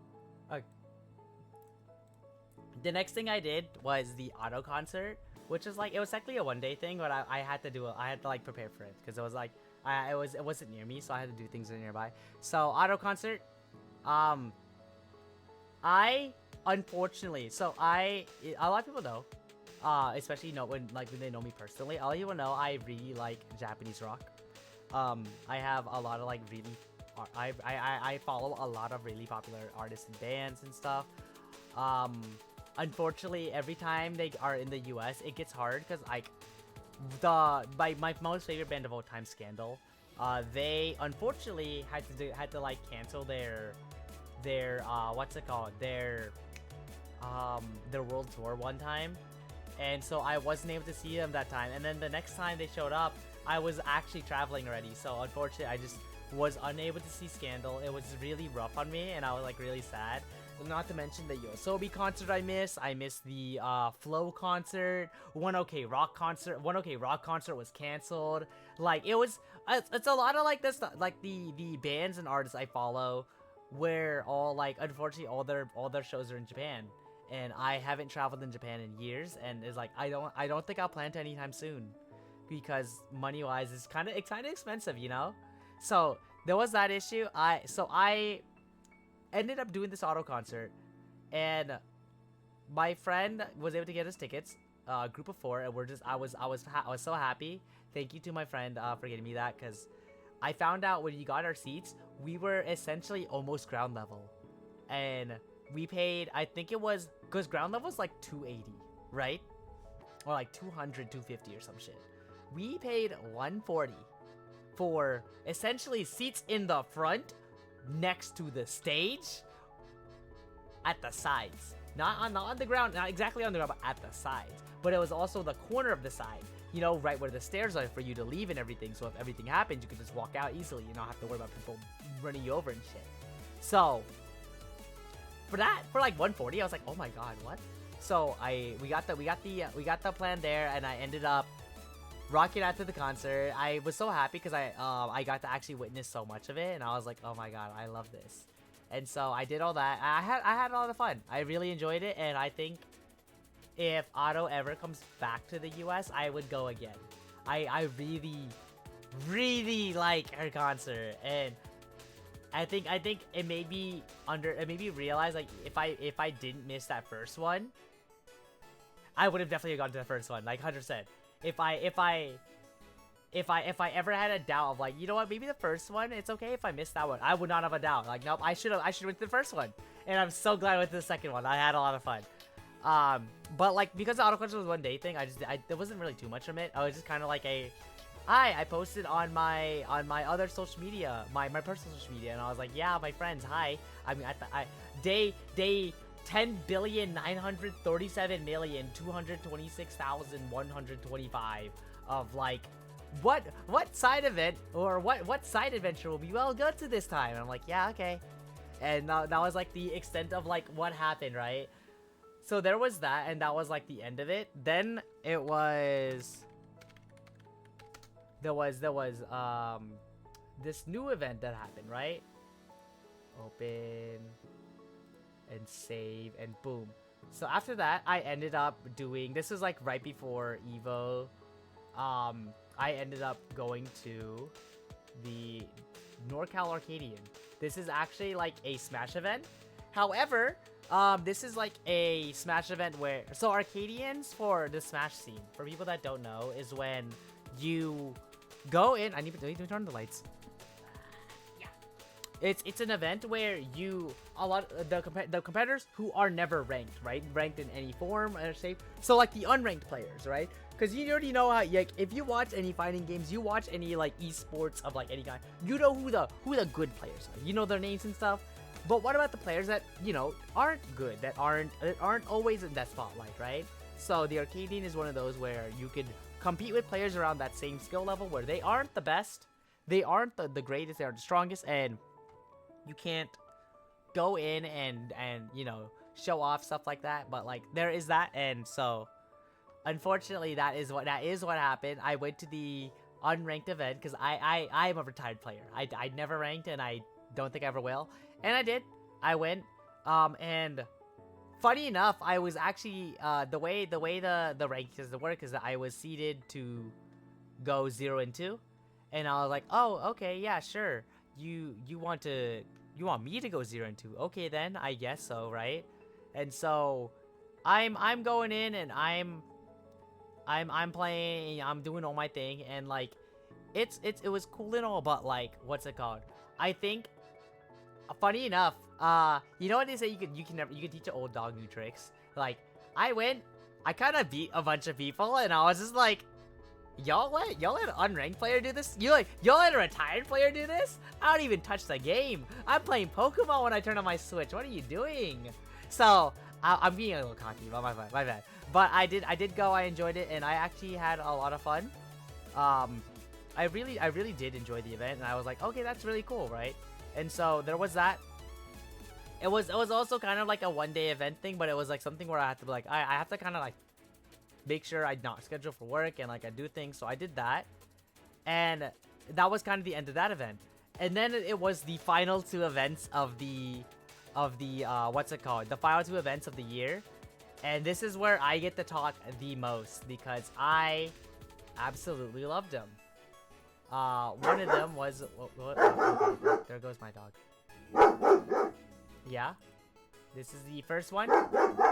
The next thing I did was the auto concert, which is like, it was technically a 1-day thing, but I had to do it. I had to like prepare for it because it was like, it wasn't near me, so I had to do things nearby. So auto concert, I unfortunately, a lot of people know, especially when they know me personally, a lot of people know I really like Japanese rock. I have a lot of like really, I follow a lot of really popular artists and bands and stuff. Unfortunately, every time they are in the US, it gets hard because like my most favorite band of all time, Scandal, they unfortunately had to like cancel their what's it called, their world tour one time, and so I wasn't able to see them that time. And then the next time they showed up, I was actually traveling already, so unfortunately I just was unable to see Scandal. It was really rough on me, and I was like really sad. Not to mention the Yoasobi concert I missed the Flow concert. One OK Rock concert was canceled. Like it's a lot of like this stuff, like the bands and artists I follow, where all like unfortunately all their shows are in Japan, and I haven't traveled in Japan in years, and it's like I don't think I'll plan to anytime soon, because money wise it's kind of expensive, you know. So there was that issue. I ended up doing this auto concert, and my friend was able to get us tickets, group of 4, and I was so happy. Thank you to my friend for getting me that, because I found out when you got our seats, we were essentially almost ground level, and we paid, I think it was, because ground level was like 280, right? Or like 200, 250 or some shit. We paid 140 for essentially seats in the front, next to the stage, at the sides. Not on the ground, not exactly on the ground, but at the sides. But it was also the corner of the side, you know, right where the stairs are for you to leave and everything. So if everything happens, you can just walk out easily and not have to worry about people running you over and shit. So for like 140, I was like, oh my god, what? So we got the plan there, and I ended up rocking out to the concert. I was so happy because I got to actually witness so much of it, and I was like, oh my god, I love this. And so I did all that. I had a lot of fun. I really enjoyed it, and I think if Otto ever comes back to the US, I would go again. I really like her concert, and I think it made me realize, like, if I didn't miss that first one, I would have definitely gone to the first one, like 100%. If I ever had a doubt of, like, you know what, maybe the first one, it's okay if I missed that one, I would not have a doubt. Like, nope, I should went to the first one, and I'm so glad I went to the second one. I had a lot of fun. But like, because the auto question was one day thing, there wasn't really too much from it. I was just kind of like I posted on my other social media, my personal social media, and I was like, yeah, my friends, hi. I mean, day 10,937,226,125 of, like, what side event or what side adventure will be well good to this time? And I'm like, yeah, okay. And that was like the extent of, like, what happened, right? So there was that, and that was like the end of it. Then it was there was this new event that happened, right? Open and save, and boom. So after that, I ended up doing, this was like right before Evo. I ended up going to the NorCal Arcadian. This is actually like a Smash event. However, this is like a Smash event where, so Arcadians, for the Smash scene, for people that don't know, is when you go in, I need to turn the lights. It's an event where the competitors who are never ranked, right? Ranked in any form or shape. So like the unranked players, right? Because you already know how, like, if you watch any fighting games, you watch any like esports of like any kind, you know who the good players are. You know their names and stuff. But what about the players that, you know, aren't good, that aren't always in that spotlight, right? So the Arcadian is one of those where you could compete with players around that same skill level where they aren't the best, they aren't the greatest, they aren't the strongest, and you can't go in and you know, show off stuff like that. But like, there is that, and so unfortunately that is what happened. I went to the unranked event because I am a retired player. I never ranked, and I don't think I ever will. And I did. I went. And funny enough, I was actually the way the rankings work is that I was seeded to go 0 and 2, and I was like, oh, okay, yeah, sure. You want me to go 0 and 2? Okay, then I guess so, right? And so I'm going in, and I'm playing, I'm doing all my thing, and like it was cool and all, but like, what's it called? I think, funny enough, you know what they say, you can teach an old dog new tricks. Like, I kind of beat a bunch of people, and I was just like, y'all let an unranked player do this? Y'all let a retired player do this? I don't even touch the game. I'm playing Pokemon when I turn on my Switch. What are you doing? So I'm being a little cocky, but my bad. But I did go. I enjoyed it, and I actually had a lot of fun. I really did enjoy the event, and I was like, okay, that's really cool, right? And so there was that. It was also kind of like a one-day event thing, but it was like something where I had to be like, I have to kind of like make sure I'm not scheduled for work, and like I do things. So I did that, and that was kind of the end of that event. And then it was the final 2 events of the what's it called? The final 2 events of the year. And this is where I get to talk the most because I absolutely loved them. One of them was okay, there goes my dog. Yeah. This is the first one.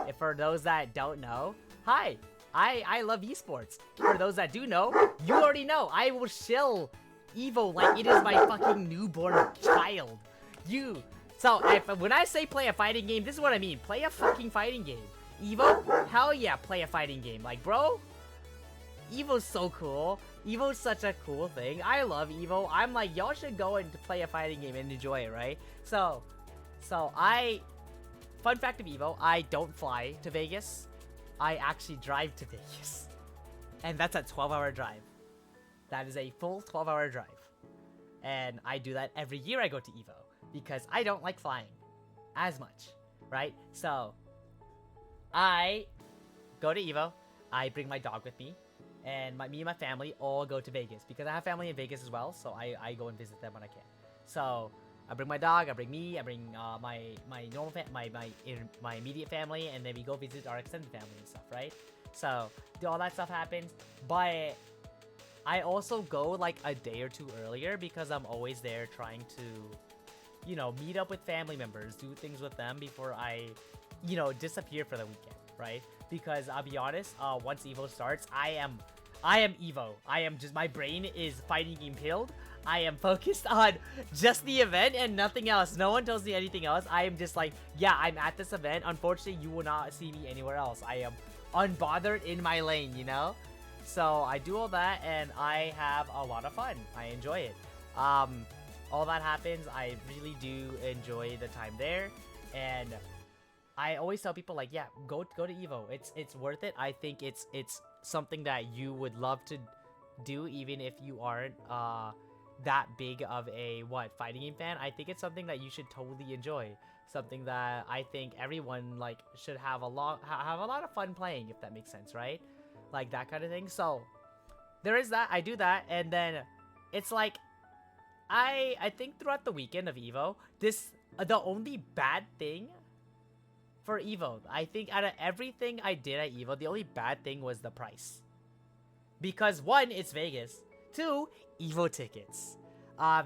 If for those that don't know, hi, I love esports. For those that do know, you already know. I will shill Evo like it is my fucking newborn child. So when I say play a fighting game, this is what I mean. Play a fucking fighting game. Evo? Hell yeah, play a fighting game. Like, bro, Evo's so cool. Evo's such a cool thing. I love Evo. I'm like, y'all should go and play a fighting game and enjoy it, right? So fun fact of Evo, I don't fly to Vegas. I actually drive to Vegas. And that's a 12-hour drive. That is a full 12-hour drive. And I do that every year I go to Evo. Because I don't like flying as much, right? So, I go to Evo, I bring my dog with me, and me and my family all go to Vegas. Because I have family in Vegas as well, so I go and visit them when I can. So, I bring my dog, I bring me, I bring my normal my immediate family, and then we go visit our extended family and stuff, right? So, all that stuff happens, but I also go like a day or two earlier because I'm always there trying to, you know, meet up with family members, do things with them before I, you know, disappear for the weekend, right? Because I'll be honest, once Evo starts, I am Evo. I am just, my brain is fighting game pilled. I am focused on just the event and nothing else. No one tells me anything else. I am just like, yeah, I'm at this event. Unfortunately, you will not see me anywhere else. I am unbothered in my lane, you know? So I do all that and I have a lot of fun. I enjoy it. All that happens, I really do enjoy the time there, and I always tell people like, yeah, go to Evo. It's worth it. I think it's something that you would love to do even if you aren't that big of a fighting game fan. I think it's something that you should totally enjoy. Something that I think everyone like should have a lot of fun playing, if that makes sense, right? Like that kind of thing. So there is that. I do that, and then it's like, I think throughout the weekend of Evo, the only bad thing for Evo, I think out of everything I did at Evo, the only bad thing was the price. Because one, it's Vegas. Two, Evo tickets.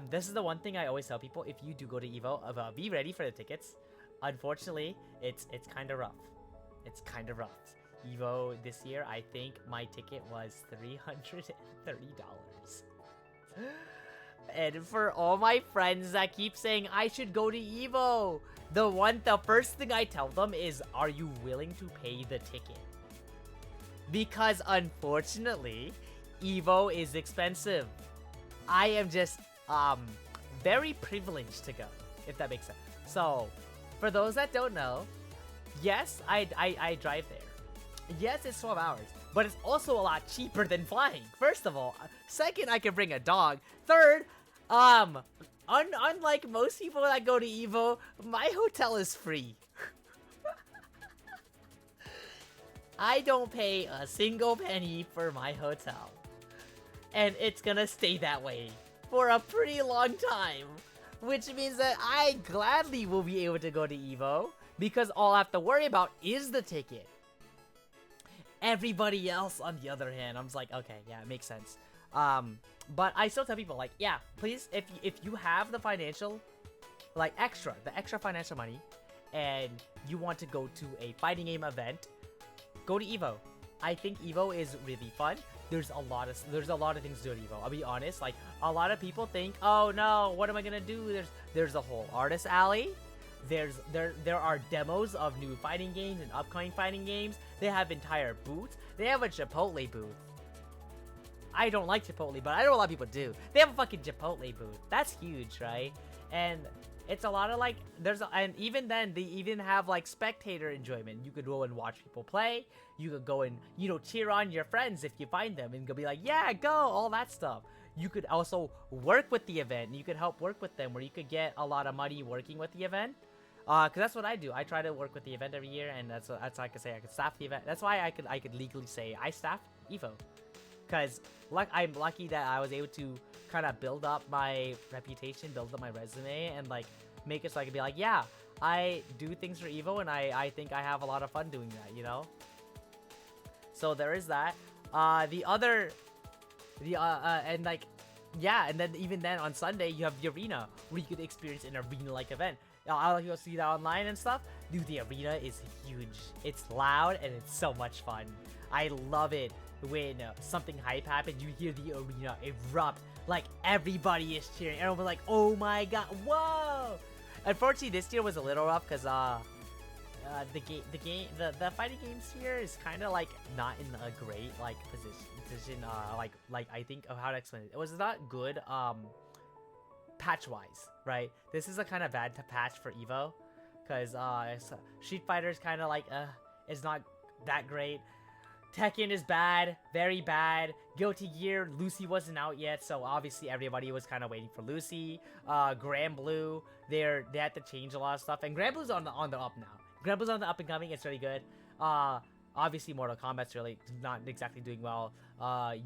This is the one thing I always tell people, if you do go to Evo, be ready for the tickets. Unfortunately, it's kind of rough. It's kind of rough. Evo this year, I think my ticket was $330. And for all my friends that keep saying I should go to Evo, the first thing I tell them is, are you willing to pay the ticket? Because unfortunately, Evo is expensive. I am just very privileged to go, if that makes sense. So, for those that don't know, yes, I drive there. Yes, it's 12 hours, but it's also a lot cheaper than flying. First of all. Second, I can bring a dog. Third, unlike most people that go to Evo, my hotel is free. I don't pay a single penny for my hotel. And it's gonna stay that way for a pretty long time. Which means that I gladly will be able to go to Evo, because all I have to worry about is the ticket. Everybody else, on the other hand, I'm just like, okay, yeah, it makes sense. But I still tell people, like, yeah, please, if you have the financial, like, the extra financial money, and you want to go to a fighting game event, go to Evo. I think Evo is really fun. There's a lot of things to do at Evo. I'll be honest, like, a lot of people think, oh no, what am I gonna do? There's a whole artist alley. There are demos of new fighting games and upcoming fighting games. They have entire booths. They have a Chipotle booth. I don't like Chipotle, but I know a lot of people do. They have a fucking Chipotle booth. That's huge, right? And it's a lot of like, and even then, they even have like spectator enjoyment. You could go and watch people play. You could go and, you know, cheer on your friends if you find them and go be like, yeah, go, all that stuff. You could also work with the event. You could help work with them, where you could get a lot of money working with the event. Cause that's what I do. I try to work with the event every year, and that's what I could say. I could staff the event. That's why I could legally say I staff Evo. Cause I'm lucky that I was able to kind of build up my reputation, build up my resume, and like make it so I could be like, yeah, I do things for Evo, and I think I have a lot of fun doing that, you know. So there is that. And like, yeah, and then even then on Sunday you have the arena where you could experience an arena-like event. I'll go see that online and stuff. Dude, the arena is huge. It's loud and it's so much fun. I love it when something hype happens. You hear the arena erupt, like everybody is cheering. Everyone's like, "Oh my god, whoa!" Unfortunately, this year was a little rough because the fighting games here is kind of like not in a great like position. Like I think of how to explain it. It was not good patch wise, right? This is a kind of bad patch for Evo, because Street Fighter is kind of like it's not that great. Tekken is bad, very bad. Guilty Gear, Lucy wasn't out yet, so obviously everybody was kind of waiting for Lucy. Grand Blue, they had to change a lot of stuff, and Grand Blue's on the up now. Grand Blue's on the up and coming. It's really good. Obviously Mortal Kombat's really not exactly doing well.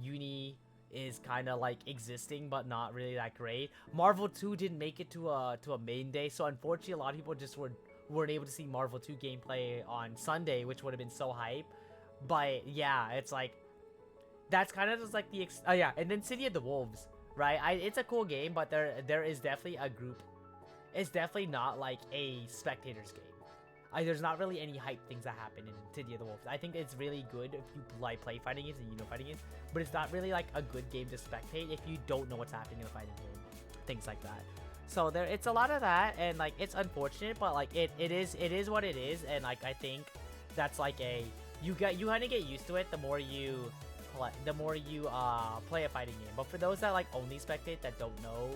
Uni is kind of like existing, but not really that great. Marvel 2 didn't make it to a main day, so unfortunately a lot of people just weren't able to see Marvel 2 gameplay on Sunday, which would have been so hype. But yeah, it's like that's kind of just like the yeah, and then City of the Wolves, right? It's a cool game, but there is definitely a group. It's definitely not like a spectators game. There's not really any hype things that happen in City of the Wolves. I think it's really good if you play fighting games and you know fighting games, but it's not really like a good game to spectate if you don't know what's happening in the fighting game, things like that. So it's a lot of that, and like it's unfortunate, but like it is what it is, and like I think that's like you kind of get used to it the more you play a fighting game. But for those that like only spectate, that don't know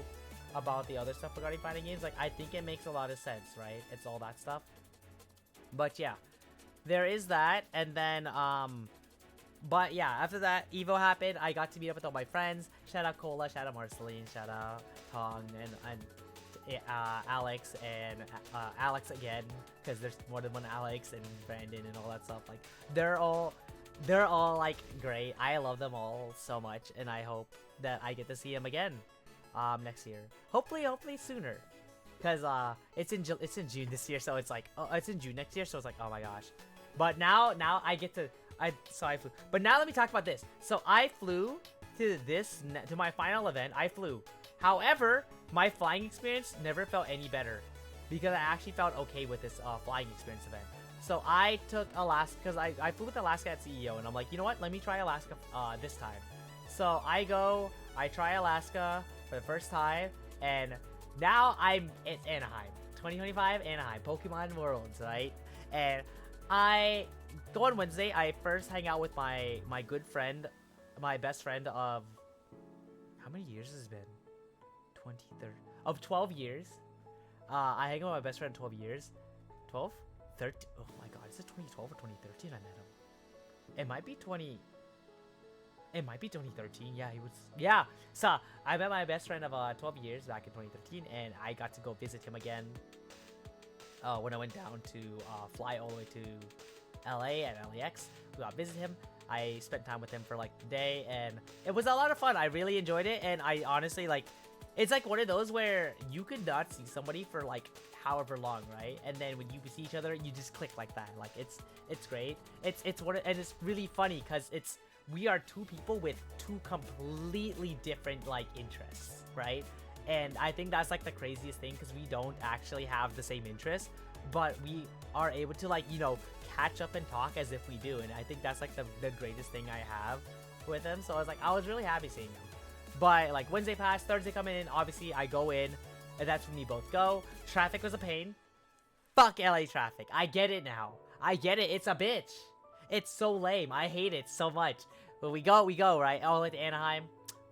about the other stuff regarding fighting games, like I think it makes a lot of sense, right? It's all that stuff. But yeah, there is that, and then but yeah, after that Evo happened, I got to meet up with all my friends. Shout out Cola, shout out Marceline, shout out Tong, and Alex, and Alex again, because there's more than one Alex, and Brandon and all that stuff. Like they're all like great. I love them all so much, and I hope that I get to see them again next year. Hopefully sooner. Because it's in June this year, so it's like it's in June next year, so it's like, oh my gosh. But now I get to I flew. But now let me talk about this. So I flew to my final event. I flew. However, my flying experience never felt any better, because I actually felt okay with this flying experience event. So I took Alaska, because I flew with Alaska at CEO, and I'm like, you know what? Let me try Alaska this time. So I try Alaska for the first time, and now it's Anaheim, 2025 Anaheim, Pokemon Worlds, right? And I go on Wednesday. I first hang out with my good friend, my best friend of, how many years has it been? 12 years. I hang out with my best friend 12 years. 12? 13? Oh my god, is it 2012 or 2013 I met him? It might be 2013. Yeah, he was. Yeah. So I met my best friend of 12 years back in 2013, and I got to go visit him again when I went down to fly all the way to LA at LAX. We got to visit him. I spent time with him for like the day, and it was a lot of fun. I really enjoyed it, and I honestly like. It's like one of those where you could not see somebody for like however long, right? And then when you see each other, you just click like that. Like it's great. And it's really funny because we are two people with two completely different like interests, right? And I think that's like the craziest thing, because we don't actually have the same interests, but we are able to like, you know, catch up and talk as if we do. And I think that's like the greatest thing I have with him. So I was really happy seeing him. But like Wednesday passed, Thursday coming in, obviously I go in, and that's when we both go. Traffic was a pain. Fuck LA traffic. I get it now. I get it. It's a bitch. It's so lame. I hate it so much. But we go, right? Oh, like Anaheim.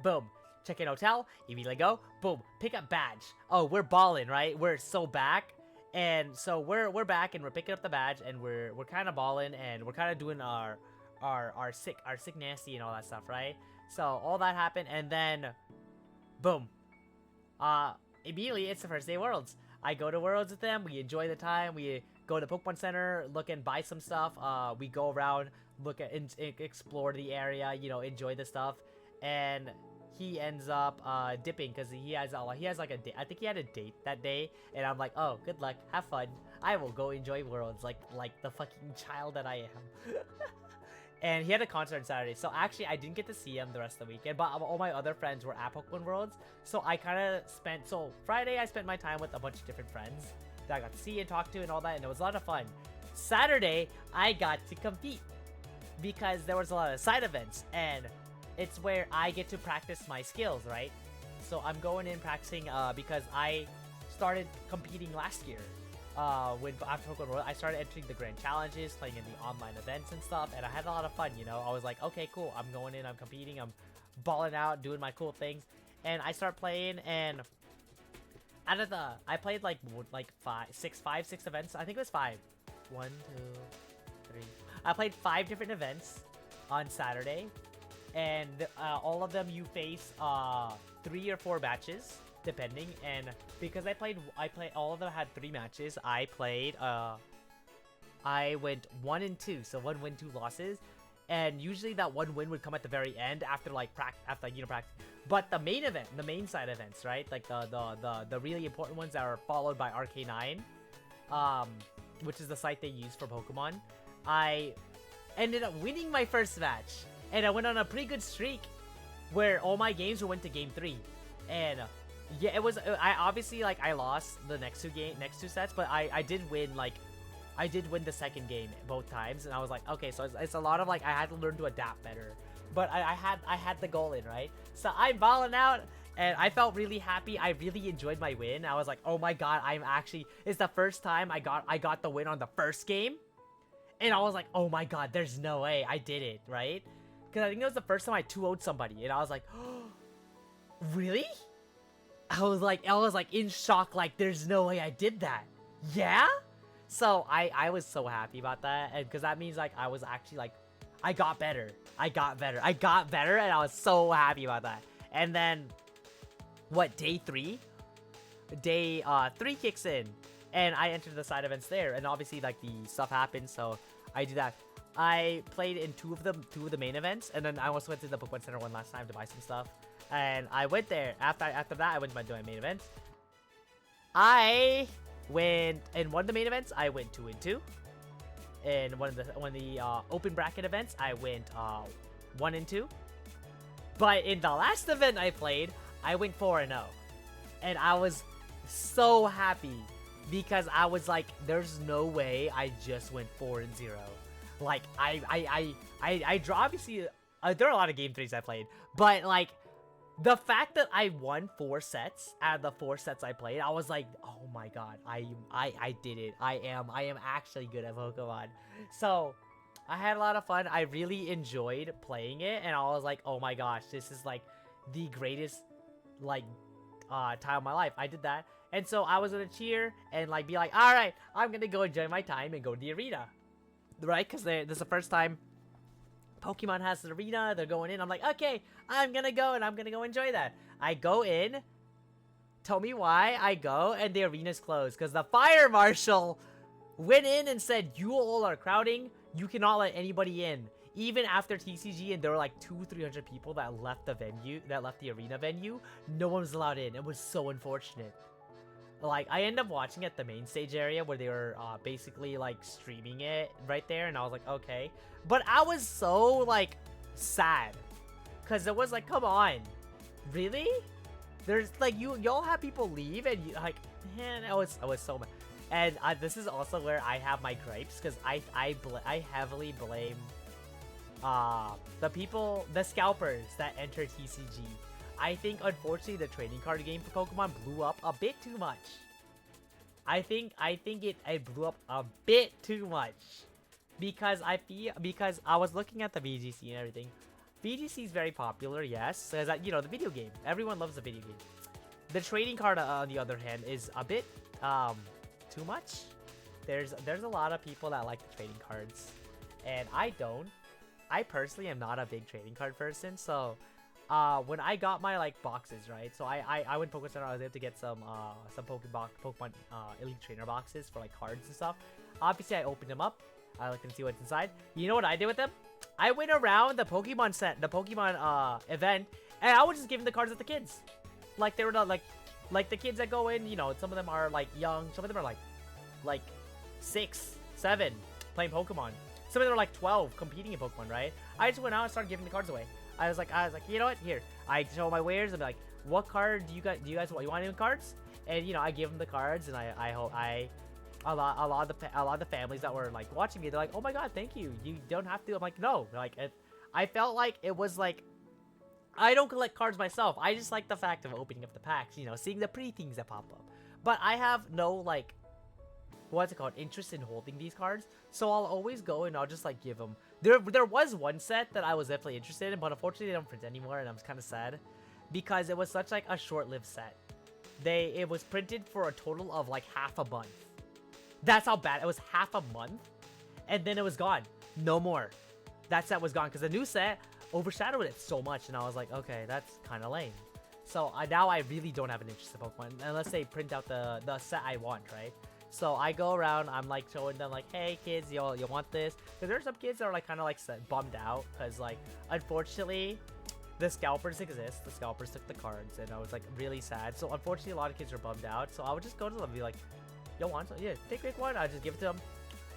Boom. Check in hotel. Immediately go. Boom. Pick up badge. Oh, we're balling, right? We're so back. And so we're back, and we're picking up the badge, and we're kind of balling, and we're kind of doing our sick nasty and all that stuff, right? So all that happened, and then boom. Immediately it's the first day of Worlds. I go to Worlds with them. We enjoy the time. We go to the Pokemon Center, look and buy some stuff. We go around, look at and explore the area, you know, enjoy the stuff. And he ends up dipping, because he has like a date. I think he had a date that day, and I'm like, oh, good luck, have fun. I will go enjoy Worlds like the fucking child that I am. and he had a concert on Saturday. So actually, I didn't get to see him the rest of the weekend, but all my other friends were at Pokemon Worlds. So I kind of spent, so Friday I spent my time with a bunch of different friends that I got to see and talk to and all that, and it was a lot of fun. Saturday, I got to compete because there was a lot of side events, and it's where I get to practice my skills, right? So I'm going in practicing because I started competing last year. When after Pokemon World, I started entering the grand challenges, playing in the online events and stuff, and I had a lot of fun, you know? I was like, okay, cool, I'm going in, I'm competing, I'm balling out, doing my cool things, and I start playing, and out of the, I played like six events, I think it was 5. 1, 2, 3. I played 5 different events on Saturday, and all of them you face 3 or 4 matches depending, and because I played all of them had 3 matches. I went 1 and 2, so 1 win, 2 losses, and usually that 1 win would come at the very end after practice. But the main event, the main side events, right, like the really important ones that are followed by RK9, which is the site they use for Pokemon, I ended up winning my first match, and I went on a pretty good streak where all my games went to game 3, and yeah, it was, I obviously, like, I lost the next two sets, but I did win, like, I did win the second game both times, and I was like, okay, so it's a lot of, like, I had to learn to adapt better, but I had the goal in, right? So I'm balling out, and I felt really happy. I really enjoyed my win. I was like, oh my god, it's the first time I got the win on the first game, and I was like, oh my god, there's no way I did it, right? Because I think it was the first time I 2-0'd somebody, and I was like, oh, really? I was like in shock, like, there's no way I did that. Yeah? So I was so happy about that, and because that means, like, I was actually, like, I got better, and I was so happy about that. And then, what, day 3 kicks in, and I entered the side events there, and obviously, like, the stuff happens, so I do that. I played in two of the main events, and then I also went to the Pokemon Center one last time to buy some stuff. And I went there. After that, I went to my main event. I went in one of the main events. I went 2 and 2. In one of the open bracket events, I went 1 and 2. But in the last event I played, I went 4 and 0, and I was so happy because I was like, "There's no way I just went 4 and 0." Like I draw. Obviously, there are a lot of game 3s I played, but like, the fact that I won 4 sets out of the 4 sets I played, I was like, oh my god, I did it. I am actually good at Pokemon. So I had a lot of fun. I really enjoyed playing it, and I was like, oh my gosh, this is like the greatest, like, time of my life. I did that, and so I was gonna cheer and like be like, all right, I'm gonna go enjoy my time and go to the arena, right? Because this is the first time Pokemon has the arena. They're going in. I'm like, okay, I'm gonna go, and I'm gonna go enjoy that. I go in. Tell me why I go, and the arena's closed because the fire marshal went in and said, you all are crowding. You cannot let anybody in. Even after TCG, and there were like 200-300 people that left the arena venue, no one was allowed in. It was so unfortunate. Like, I ended up watching at the main stage area where they were basically like streaming it right there, and I was like, okay. But I was so like sad because it was like, come on, really? There's like, y'all have people leave, and you like, man, I was so mad. And this is also where I have my gripes, because I heavily blame the scalpers that enter TCG. I think, unfortunately, the trading card game for Pokemon blew up a bit too much. I think it blew up a bit too much. Because I was looking at the VGC and everything. VGC is very popular, yes. Because, you know, the video game. Everyone loves the video game. The trading card, on the other hand, is a bit, too much. There's a lot of people that like the trading cards. And I don't. I personally am not a big trading card person, so when I got my like boxes, right? So I went Pokemon Center. I was able to get some Pokemon Elite Trainer boxes for like cards and stuff. Obviously, I opened them up. I looked and see what's inside. You know what I did with them? I went around the Pokemon event, and I was just giving the cards to the kids. Like, they were not like the kids that go in. You know, some of them are like young. Some of them are like 6, 7 playing Pokemon. Some of them were like 12 competing in Pokemon, right? I just went out and started giving the cards away. I was like, you know what? Here, I show my wares and be like, what card do you guys want? You want any cards? And you know, I give them the cards, and I hope a lot of the families that were like watching me, they're like, oh my god, thank you. You don't have to. I'm like, no. Like, I felt like it was like, I don't collect cards myself. I just like the fact of opening up the packs, you know, seeing the pretty things that pop up. But I have no like, what's it called, interest in holding these cards. So I'll always go and I'll just like give them. There was one set that I was definitely interested in, but unfortunately they don't print anymore, and I'm kind of sad because it was such like a short-lived set. It was printed for a total of like half a month. That's how bad it was. Half a month, and then it was gone. No more. That set was gone because the new set overshadowed it so much, and I was like, okay, that's kind of lame. So now I really don't have an interest in Pokemon unless they print out the set I want, right? So I go around, I'm like showing them like, hey kids, you want this? Because there's some kids that are like kind of like bummed out because like unfortunately the scalpers exist. The scalpers took the cards, and I was like really sad. So unfortunately a lot of kids are bummed out. So I would just go to them and be like, yo, want some? Yeah, take one. I just give it to them.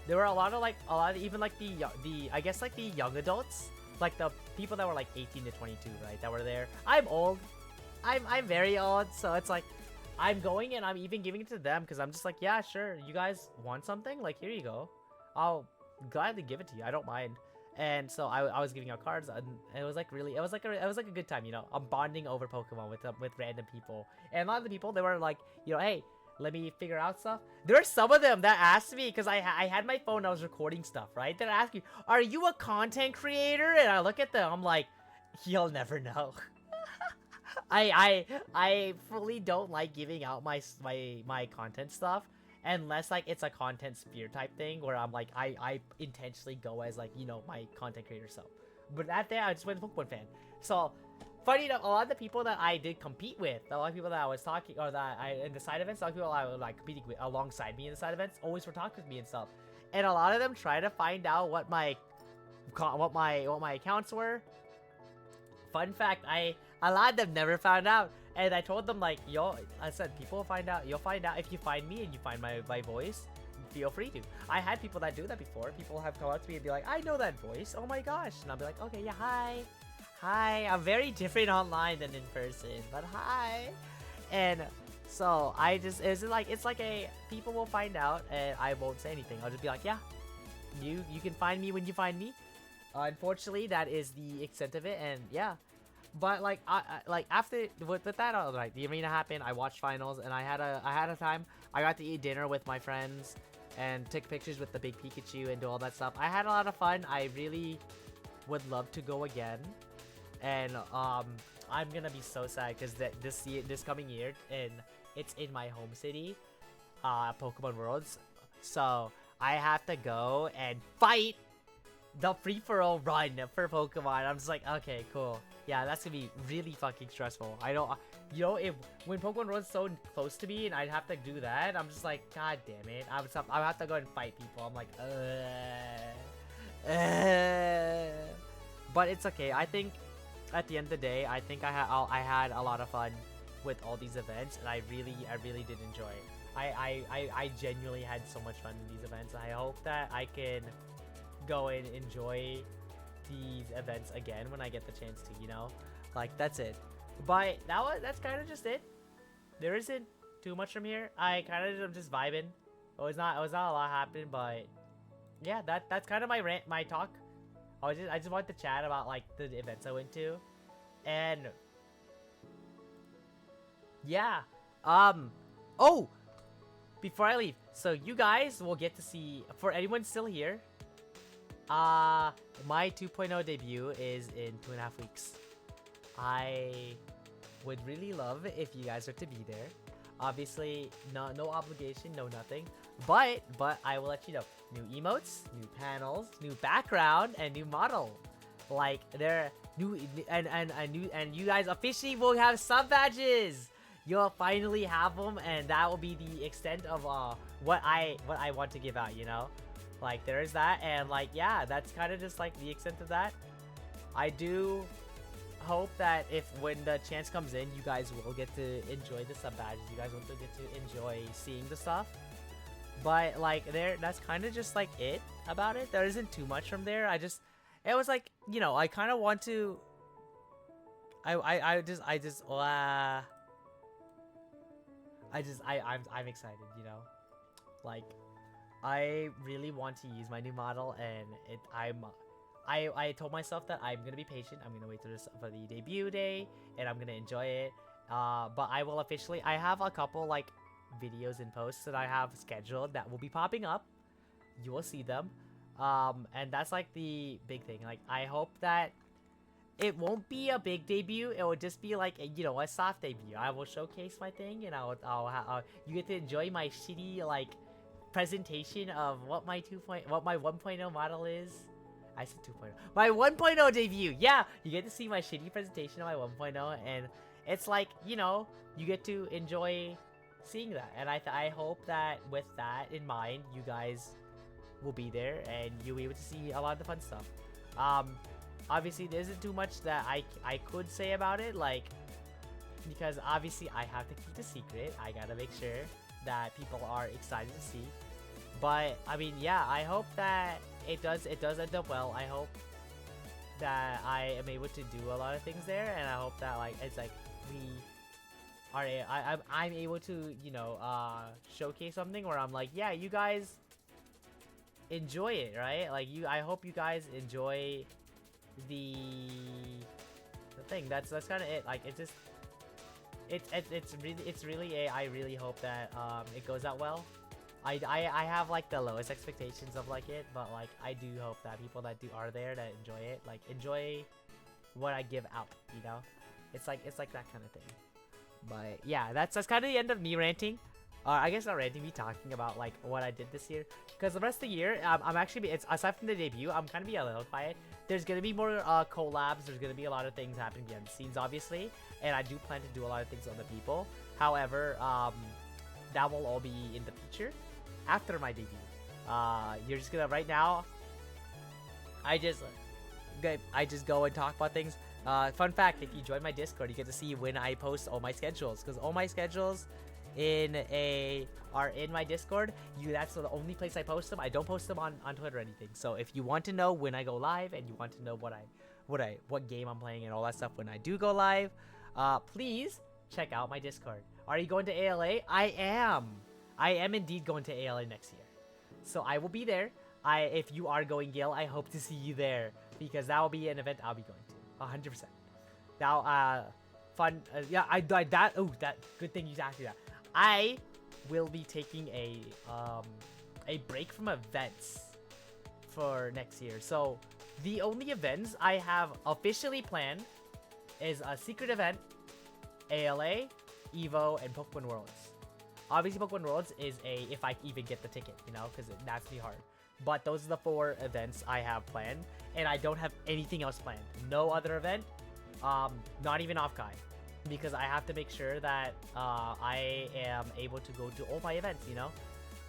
There were a lot of even like the I guess like the young adults, like the people that were like 18 to 22, right? That were there. I'm old. I'm very old, so it's like I'm going and I'm even giving it to them because I'm just like, yeah, sure. You guys want something? Like, here you go. I'll gladly give it to you. I don't mind. And so I was giving out cards, and it was like really, it was like a good time, you know. I'm bonding over Pokemon with random people, and a lot of the people, they were like, you know, hey, let me figure out stuff. There are some of them that asked me because I had my phone, I was recording stuff, right? That asked me, are you a content creator? And I look at them, I'm like, you'll never know. I fully don't like giving out my content stuff unless like it's a content sphere type thing where I'm like I intentionally go as like, you know, my content creator self. But that day I just went Pokemon fan. So funny enough, a lot of the people that I did compete with, a lot of people that I was talking, or that I in the side events, a lot of people I was like competing with alongside me in the side events always were talking with me and stuff. And a lot of them try to find out what my accounts were. Fun fact, a lot of them never found out, and I told them like, yo, I said, people will find out. You'll find out if you find me and you find my voice. Feel free to. I had people that do that before. People have come up to me and be like, I know that voice. Oh my gosh, and I'll be like, okay, yeah, hi. I'm very different online than in person, but hi. And so it's like a people will find out, and I won't say anything. I'll just be like, yeah, you can find me when you find me. Unfortunately, that is the extent of it, and yeah. But like I like after with that, like the arena happened, I watched finals, and I had a time. I got to eat dinner with my friends and take pictures with the big Pikachu and do all that stuff. I had a lot of fun. I really would love to go again, and I'm gonna be so sad because this coming year, and it's in my home city, Pokemon Worlds, so I have to go and fight the free-for-all run for Pokemon. I'm just like, okay, cool. Yeah, that's gonna be really fucking stressful. I don't, you know, when Pokemon runs so close to me and I'd have to do that, I'm just like, god damn it. I would have to go and fight people. I'm like, but it's okay. I think at the end of the day, I think I had a lot of fun with all these events, and I really did enjoy it. I genuinely had so much fun in these events. I hope that I can go and enjoy these events again when I get the chance to, you know. Like, that's it. But that's kind of just it. There isn't too much from here. I kind of am just vibing. It was not a lot happening, but yeah, that's kind of my talk. I just wanted to chat about like the events I went to, and yeah. Oh, before I leave, so you guys will get to see, for anyone still here, my 2.0 debut is in 2.5 weeks. I would really love if you guys are to be there. Obviously, no obligation, no nothing. But I will let you know. New emotes, new panels, new background, and new model. Like, they're new, and you guys officially will have sub badges. You'll finally have them, and that will be the extent of what I want to give out, you know? Like, there is that, and like, yeah, that's kind of just like the extent of that. I do hope that when the chance comes in, you guys will get to enjoy the sub badges. You guys will get to enjoy seeing the stuff. But like that's kind of just like it about it. There isn't too much from there. It was like, you know, I kind of want to. I'm excited, you know, like I really want to use my new model, and I told myself that I'm gonna be patient. I'm gonna wait for the debut day, and I'm gonna enjoy it. But I will officially. I have a couple like videos and posts that I have scheduled that will be popping up. You will see them, and that's like the big thing. Like I hope that it won't be a big debut. It will just be like a soft debut. I will showcase my thing, and you get to enjoy my shitty like presentation of what my 1.0 model is. I said 2.0. My 1.0 debut. Yeah, you get to see my shitty presentation of my 1.0, and it's like, you get to enjoy seeing that. And I hope that with that in mind, you guys will be there and you'll be able to see a lot of the fun stuff. Obviously, there isn't too much that I could say about it, like, because obviously I have to keep the secret. I gotta make sure that people are excited to see. But I mean, yeah, I hope that it does end up well. I hope that I am able to do a lot of things there, and I hope that like it's like I'm able to showcase something where I'm like, yeah, you guys enjoy it, right? Like I hope you guys enjoy the thing. That's kind of it. Like it's really I really hope that it goes out well. I have like the lowest expectations of like it, but like I do hope that people that are there that enjoy it, like enjoy what I give out, it's like that kind of thing. But yeah, that's kind of the end of me ranting. I guess not ranting, me talking about like what I did this year, because the rest of the year I'm actually, it's aside from the debut, I'm kind of be a little quiet. There's gonna be more collabs. There's gonna be a lot of things happening behind the scenes, obviously, and I do plan to do a lot of things with other people. However, that will all be in the future after my debut. You're just gonna right now. I just go and talk about things. Fun fact: if you join my Discord, you get to see when I post all my schedules, because all my schedules are in my Discord. That's the only place I post them. I don't post them on Twitter or anything. So if you want to know when I go live, and you want to know what game I'm playing and all that stuff when I do go live, please check out my Discord. Are you going to ALA? I am indeed going to ALA next year, so I will be there. If you are going, Gil, I hope to see you there, because that will be an event I'll be going to 100%. Now, fun. Yeah, that good thing you asked me that. I will be taking a break from events for next year. So the only events I have officially planned is a secret event, ALA, Evo, and Pokemon Worlds. Obviously, Pokemon Worlds is if I even get the ticket, because that's me hard. But those are the 4 events I have planned, and I don't have anything else planned. No other event, not even Offkai, because I have to make sure that I am able to go to all my events,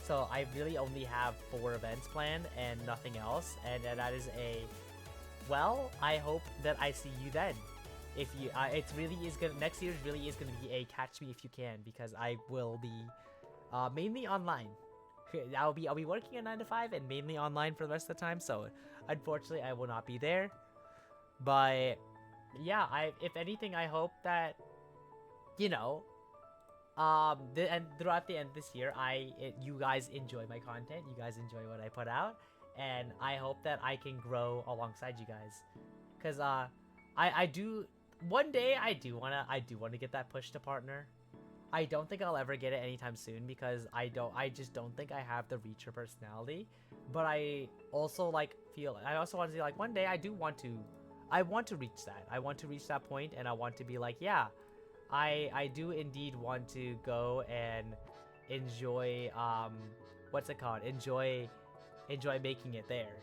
So I really only have 4 events planned and nothing else, and that is well, I hope that I see you then. If you, next year really is gonna be a catch me if you can, because I will be mainly online. I'll be working a 9 to 5 and mainly online for the rest of the time. So unfortunately, I will not be there. But yeah, if anything, I hope that and throughout the end of this year, you guys enjoy my content. You guys enjoy what I put out, and I hope that I can grow alongside you guys. Cause I do. One day I do wanna get that push to partner. I don't think I'll ever get it anytime soon, because I just don't think I have the reach or personality. But I also want to say, like, one day I want to reach that. I want to reach that point, and I want to be like, yeah, I do indeed want to go and enjoy enjoy making it there.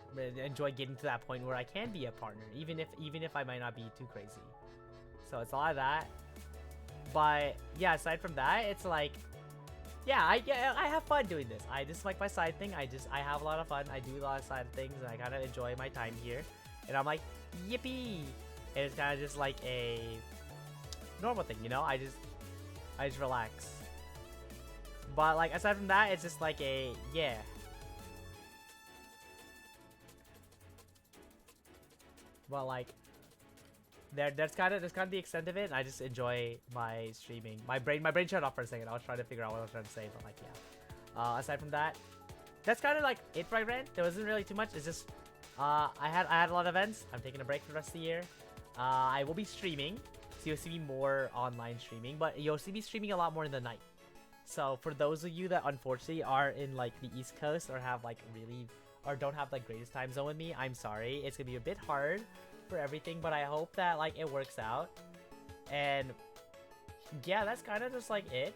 Enjoy getting to that point where I can be a partner, even if I might not be too crazy. So it's a lot of that. But yeah, aside from that, it's like, yeah, I have fun doing this. This is like my side thing. I have a lot of fun. I do a lot of side things, and I kind of enjoy my time here. And I'm like, yippee! And it's kind of just like a normal thing, I just relax. But like aside from that, it's just like a yeah. But like that's kind of the extent of it. And I just enjoy my streaming. My brain shut off for a second. I was trying to figure out what I was trying to say, but like yeah. Aside from that, that's kind of like it for my rant. There wasn't really too much. It's just I had a lot of events. I'm taking a break for the rest of the year. I will be streaming, so you'll see me more online streaming, but you'll see me streaming a lot more in the night. So for those of you that unfortunately are in like the East Coast or have like really or don't have like greatest time zone with me, I'm sorry. It's gonna be a bit hard for everything, but I hope that like it works out. And yeah, that's kind of just like it.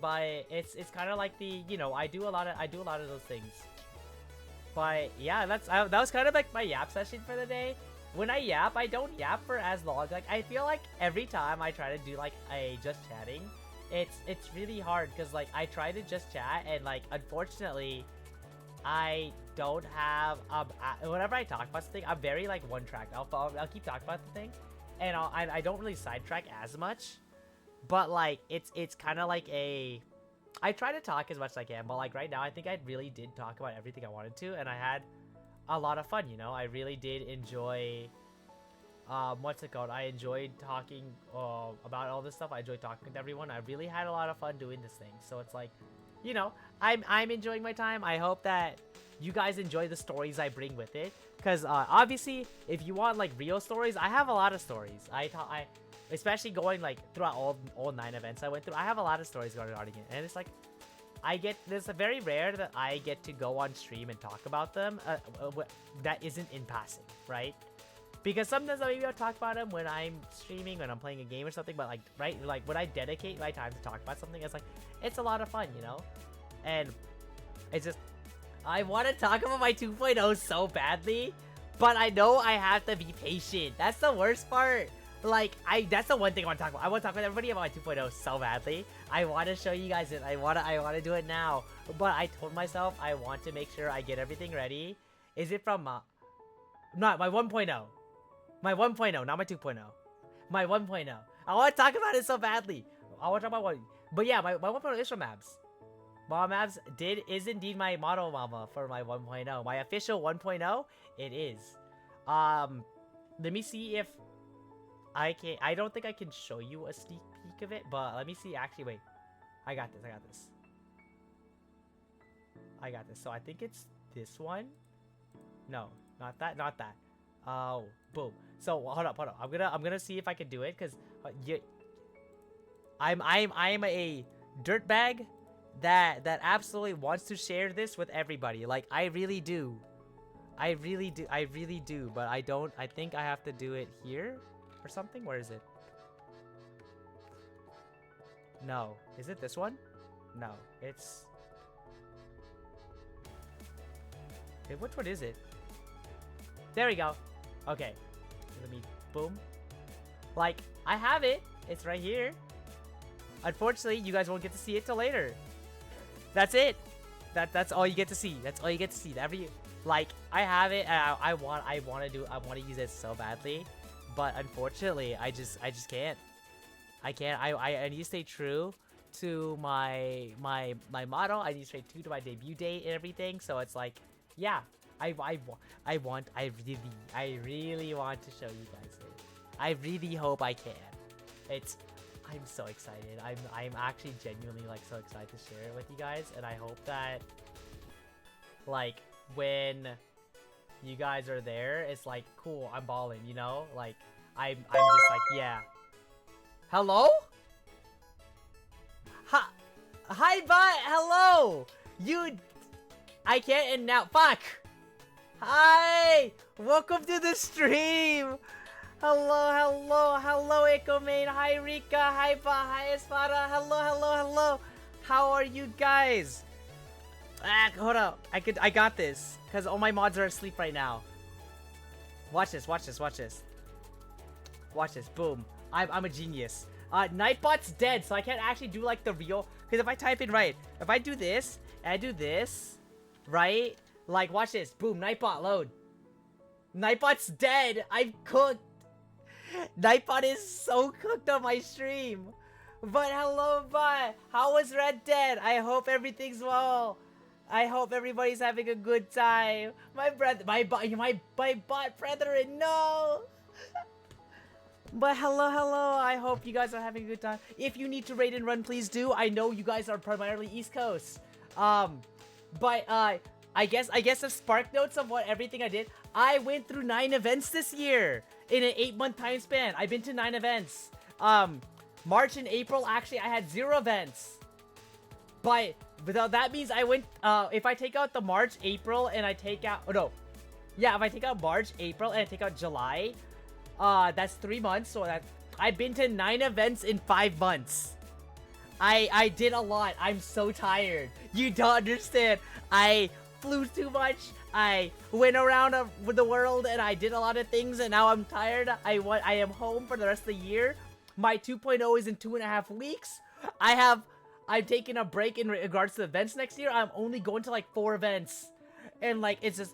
But it's kind of like the, you know, I do a lot of those things. But yeah, that was kind of like my yap session for the day. When I yap, I don't yap for as long. Like I feel like every time I try to do like a just chatting, it's really hard because like I try to just chat and like unfortunately I don't have whenever I talk about something, I'm very like one track. I'll keep talking about the thing, and I don't really sidetrack as much. But like it's kind of like I try to talk as much as I can, but like right now I think I really did talk about everything I wanted to, and I had a lot of fun. You know, I really did enjoy. What's it called? I enjoyed talking about all this stuff. I enjoyed talking with everyone. I really had a lot of fun doing this thing. So it's like, you know, I'm enjoying my time. I hope that you guys enjoy the stories I bring with it. Because obviously, if you want like real stories, I have a lot of stories. I especially going like throughout all 9 events I went through. I have a lot of stories regarding it, and it's like it's very rare that I get to go on stream and talk about them. That isn't in passing, right? Because sometimes maybe I'll talk about them when I'm streaming, when I'm playing a game or something, but like, right, like when I dedicate my time to talk about something, it's like, it's a lot of fun, you know? And it's just, I want to talk about my 2.0 so badly, but I know I have to be patient. That's the worst part. Like, that's the one thing I want to talk about. I want to talk with everybody about my 2.0 so badly. I want to show you guys it. I want to do it now. But I told myself I want to make sure I get everything ready. Is it from, not my 1.0. My 1.0, not my 2.0. My 1.0. I want to talk about it so badly. I want to talk about one. But yeah, my 1.0 is from Mabs. Mama Mabs is indeed my model mama for my 1.0. My official 1.0, it is. Let me see if I can. I don't think I can show you a sneak peek of it, but let me see. Actually, wait. I got this. So I think it's this one. No, not that. Oh, boom. So hold up. I'm gonna see if I can do it, cause I'm a dirtbag that absolutely wants to share this with everybody. Like I really do. But I don't. I think I have to do it here or something. Where is it? No. Is it this one? No. It's. Hey, which one is it? There we go. Okay. Let me boom. Like, I have it. It's right here. Unfortunately, you guys won't get to see it till later. That's it. That's all you get to see. That's all you get to see. Like, I have it, and I want to use it so badly, but unfortunately, I just can't. I can't. I need to stay true to my motto. I need to stay true to my debut date and everything. So it's like, yeah, I really want to show you guys it. I really hope I can. I'm so excited. I'm actually genuinely like so excited to share it with you guys, and I hope that like when you guys are there, it's like cool. I'm balling, you know. Like I'm just like yeah. Hello? Hi, bot. Hello. I can't and now. Fuck. Hi. Welcome to the stream. Hello, Echo Main. Hi, Rika. Hi, Ba. Hi, Espada. Hello. How are you guys? Hold up. I got this. Because all my mods are asleep right now. Watch this. Boom. I'm a genius. Nightbot's dead, so I can't actually do like the real. Because if I type in right, if I do this, and I do this, right? Like, watch this. Boom, Nightbot, load. Nightbot's dead. I'm cooked. Nightbot is so cooked on my stream. But hello, bot. How was Red Dead? I hope everything's well. I hope everybody's having a good time. My bot brethren, no. But hello. I hope you guys are having a good time. If you need to raid and run, please do. I know you guys are primarily East Coast. But I guess the spark notes of what everything I did. I went through 9 events this year in an 8-month time span. I've been to 9 events. March and April, actually, I had 0 events. But that means I went, if I take out the March, April, and I take out, if I take out March, April, and I take out July, that's 3 months, so I've been to 9 events in 5 months. I did a lot. I'm so tired. You don't understand. I flew too much. I went around with the world, and I did a lot of things, and now I'm tired. I am home for the rest of the year. My 2.0 is in 2.5 weeks. I've taken a break in regards to events next year. I'm only going to like 4 events. And like, it's just...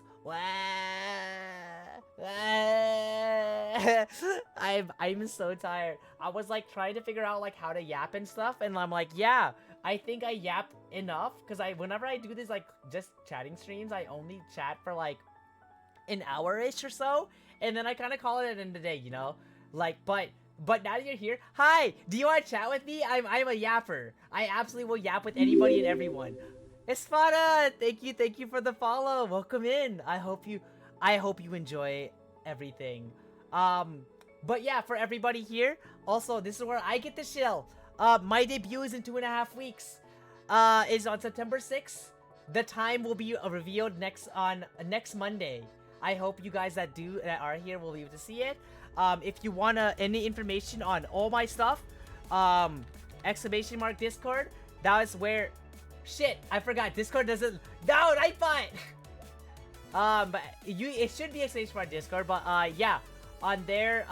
I'm so tired. I was like trying to figure out like how to yap and stuff. And I'm like, yeah, I think I yap enough. Because whenever I do this like just chatting streams, I only chat for like an hour-ish or so. And then I kind of call it an end of the day, you know? Like, but now that you're here, hi, do you want to chat with me? I'm a yapper. I absolutely will yap with anybody and everyone. Espada, thank you for the follow. Welcome in. I hope you enjoy everything. But yeah, for everybody here, also this is where I get to chill. My debut is in 2.5 weeks. Is on September 6th. The time will be revealed next Monday. I hope you guys that are here will be able to see it. If you want any information on all my stuff, !Discord, that is where, shit, I forgot, Discord doesn't, no, Nightbot! But it should be !Discord, but, yeah, on there,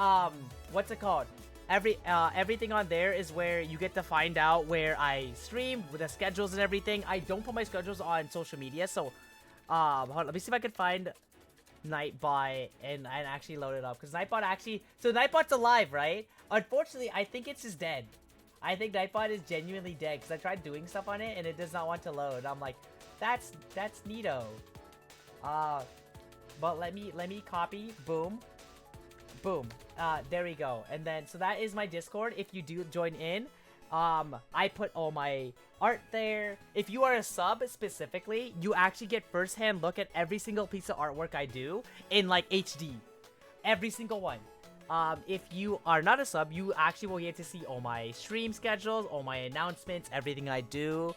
what's it called? Everything on there is where you get to find out where I stream, with the schedules and everything. I don't put my schedules on social media, so, hold on, let me see if I can find Nightbot and actually load it up, because Nightbot so Nightbot's alive, right? Unfortunately, I think it's just dead. I think Nightbot is genuinely dead, because I tried doing stuff on it and it does not want to load. I'm like, that's neato. But let me copy, boom, there we go. And then so that is my Discord. If you do join in, I put all my art there. If you are a sub specifically, you actually get first-hand look at every single piece of artwork I do in like HD. Every single one. If you are not a sub, you actually will get to see all my stream schedules, all my announcements, everything I do.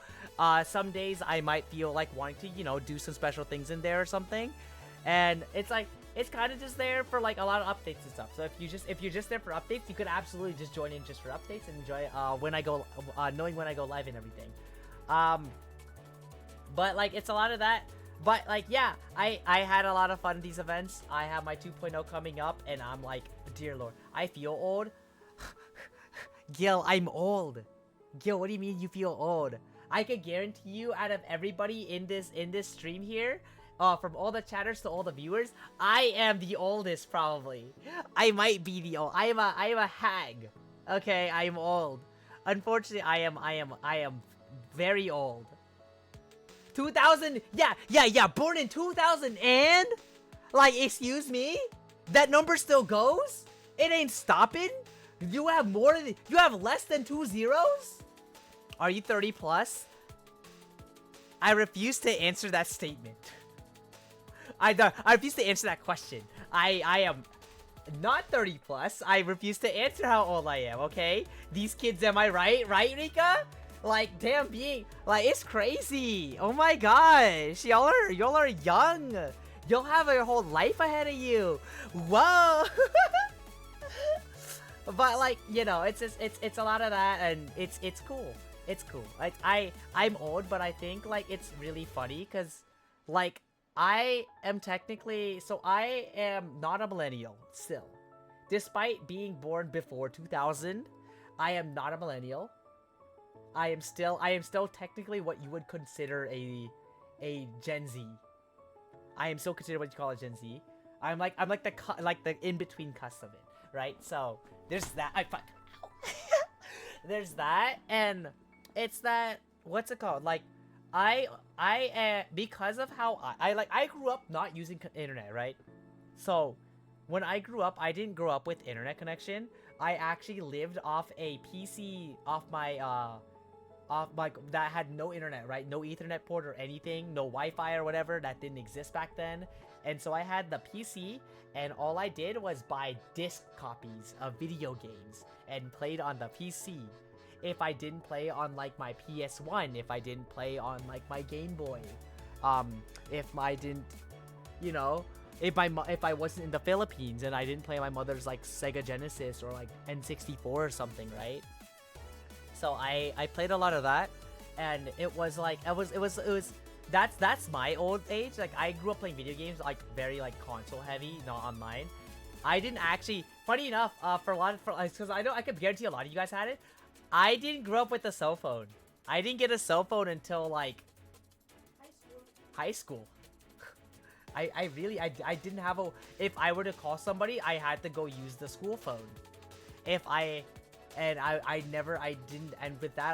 Some days I might feel like wanting to, you know, do some special things in there or something. And it's like, it's kind of just there for like a lot of updates and stuff. So if you're just there for updates, you could absolutely just join in just for updates and enjoy when I go knowing when I go live and everything. But like it's a lot of that. But like yeah, I had a lot of fun at these events. I have my 2.0 coming up, and I'm like, dear lord, I feel old. Gil, I'm old. Gil, what do you mean you feel old? I can guarantee you, out of everybody in this stream here, from all the chatters to all the viewers, I am the oldest probably. I might be the old. I am a hag. Okay, I am old. Unfortunately, I am very old. 2000. Yeah. Born in 2000 and like, excuse me, that number still goes. It ain't stopping. You have you have less than 2 zeros. Are you 30 plus? I refuse to answer that statement. I refuse to answer that question. I am not 30 plus. I refuse to answer how old I am, okay? These kids, am I right? Right, Rika? Like, damn, like, it's crazy. Oh my gosh. Y'all are young. You'll have your whole life ahead of you. Whoa. But like, you know, it's a lot of that, and it's cool. It's cool. Like, I'm old, but I think like it's really funny because like I am technically, so I am not a millennial still. Despite being born before 2000, I am not a millennial. I am still technically what you would consider a Gen Z. I am still considered what you call a Gen Z. I'm like the in between cusp of it, right? So there's that. There's that, and it's that, what's it called? Like, because of how I grew up not using internet, right? So, when I grew up, I didn't grow up with internet connection. I actually lived off a PC, off my that had no internet, right? No Ethernet port or anything, no Wi-Fi or whatever that didn't exist back then. And so I had the PC, and all I did was buy disc copies of video games and played on the PC. If I didn't play on like my PS1, if I didn't play on like my Game Boy, if I didn't, you know, if I wasn't in the Philippines and I didn't play my mother's like Sega Genesis or like N64 or something, right? So I played a lot of that, and it was like it was that's my old age. Like, I grew up playing video games like very like console heavy, not online. I didn't actually, funny enough, for a lot of, because I know I could guarantee a lot of you guys had it. I didn't grow up with a cell phone. I didn't get a cell phone until like high school. I really didn't have a, if I were to call somebody, I had to go use the school phone. I didn't, and with that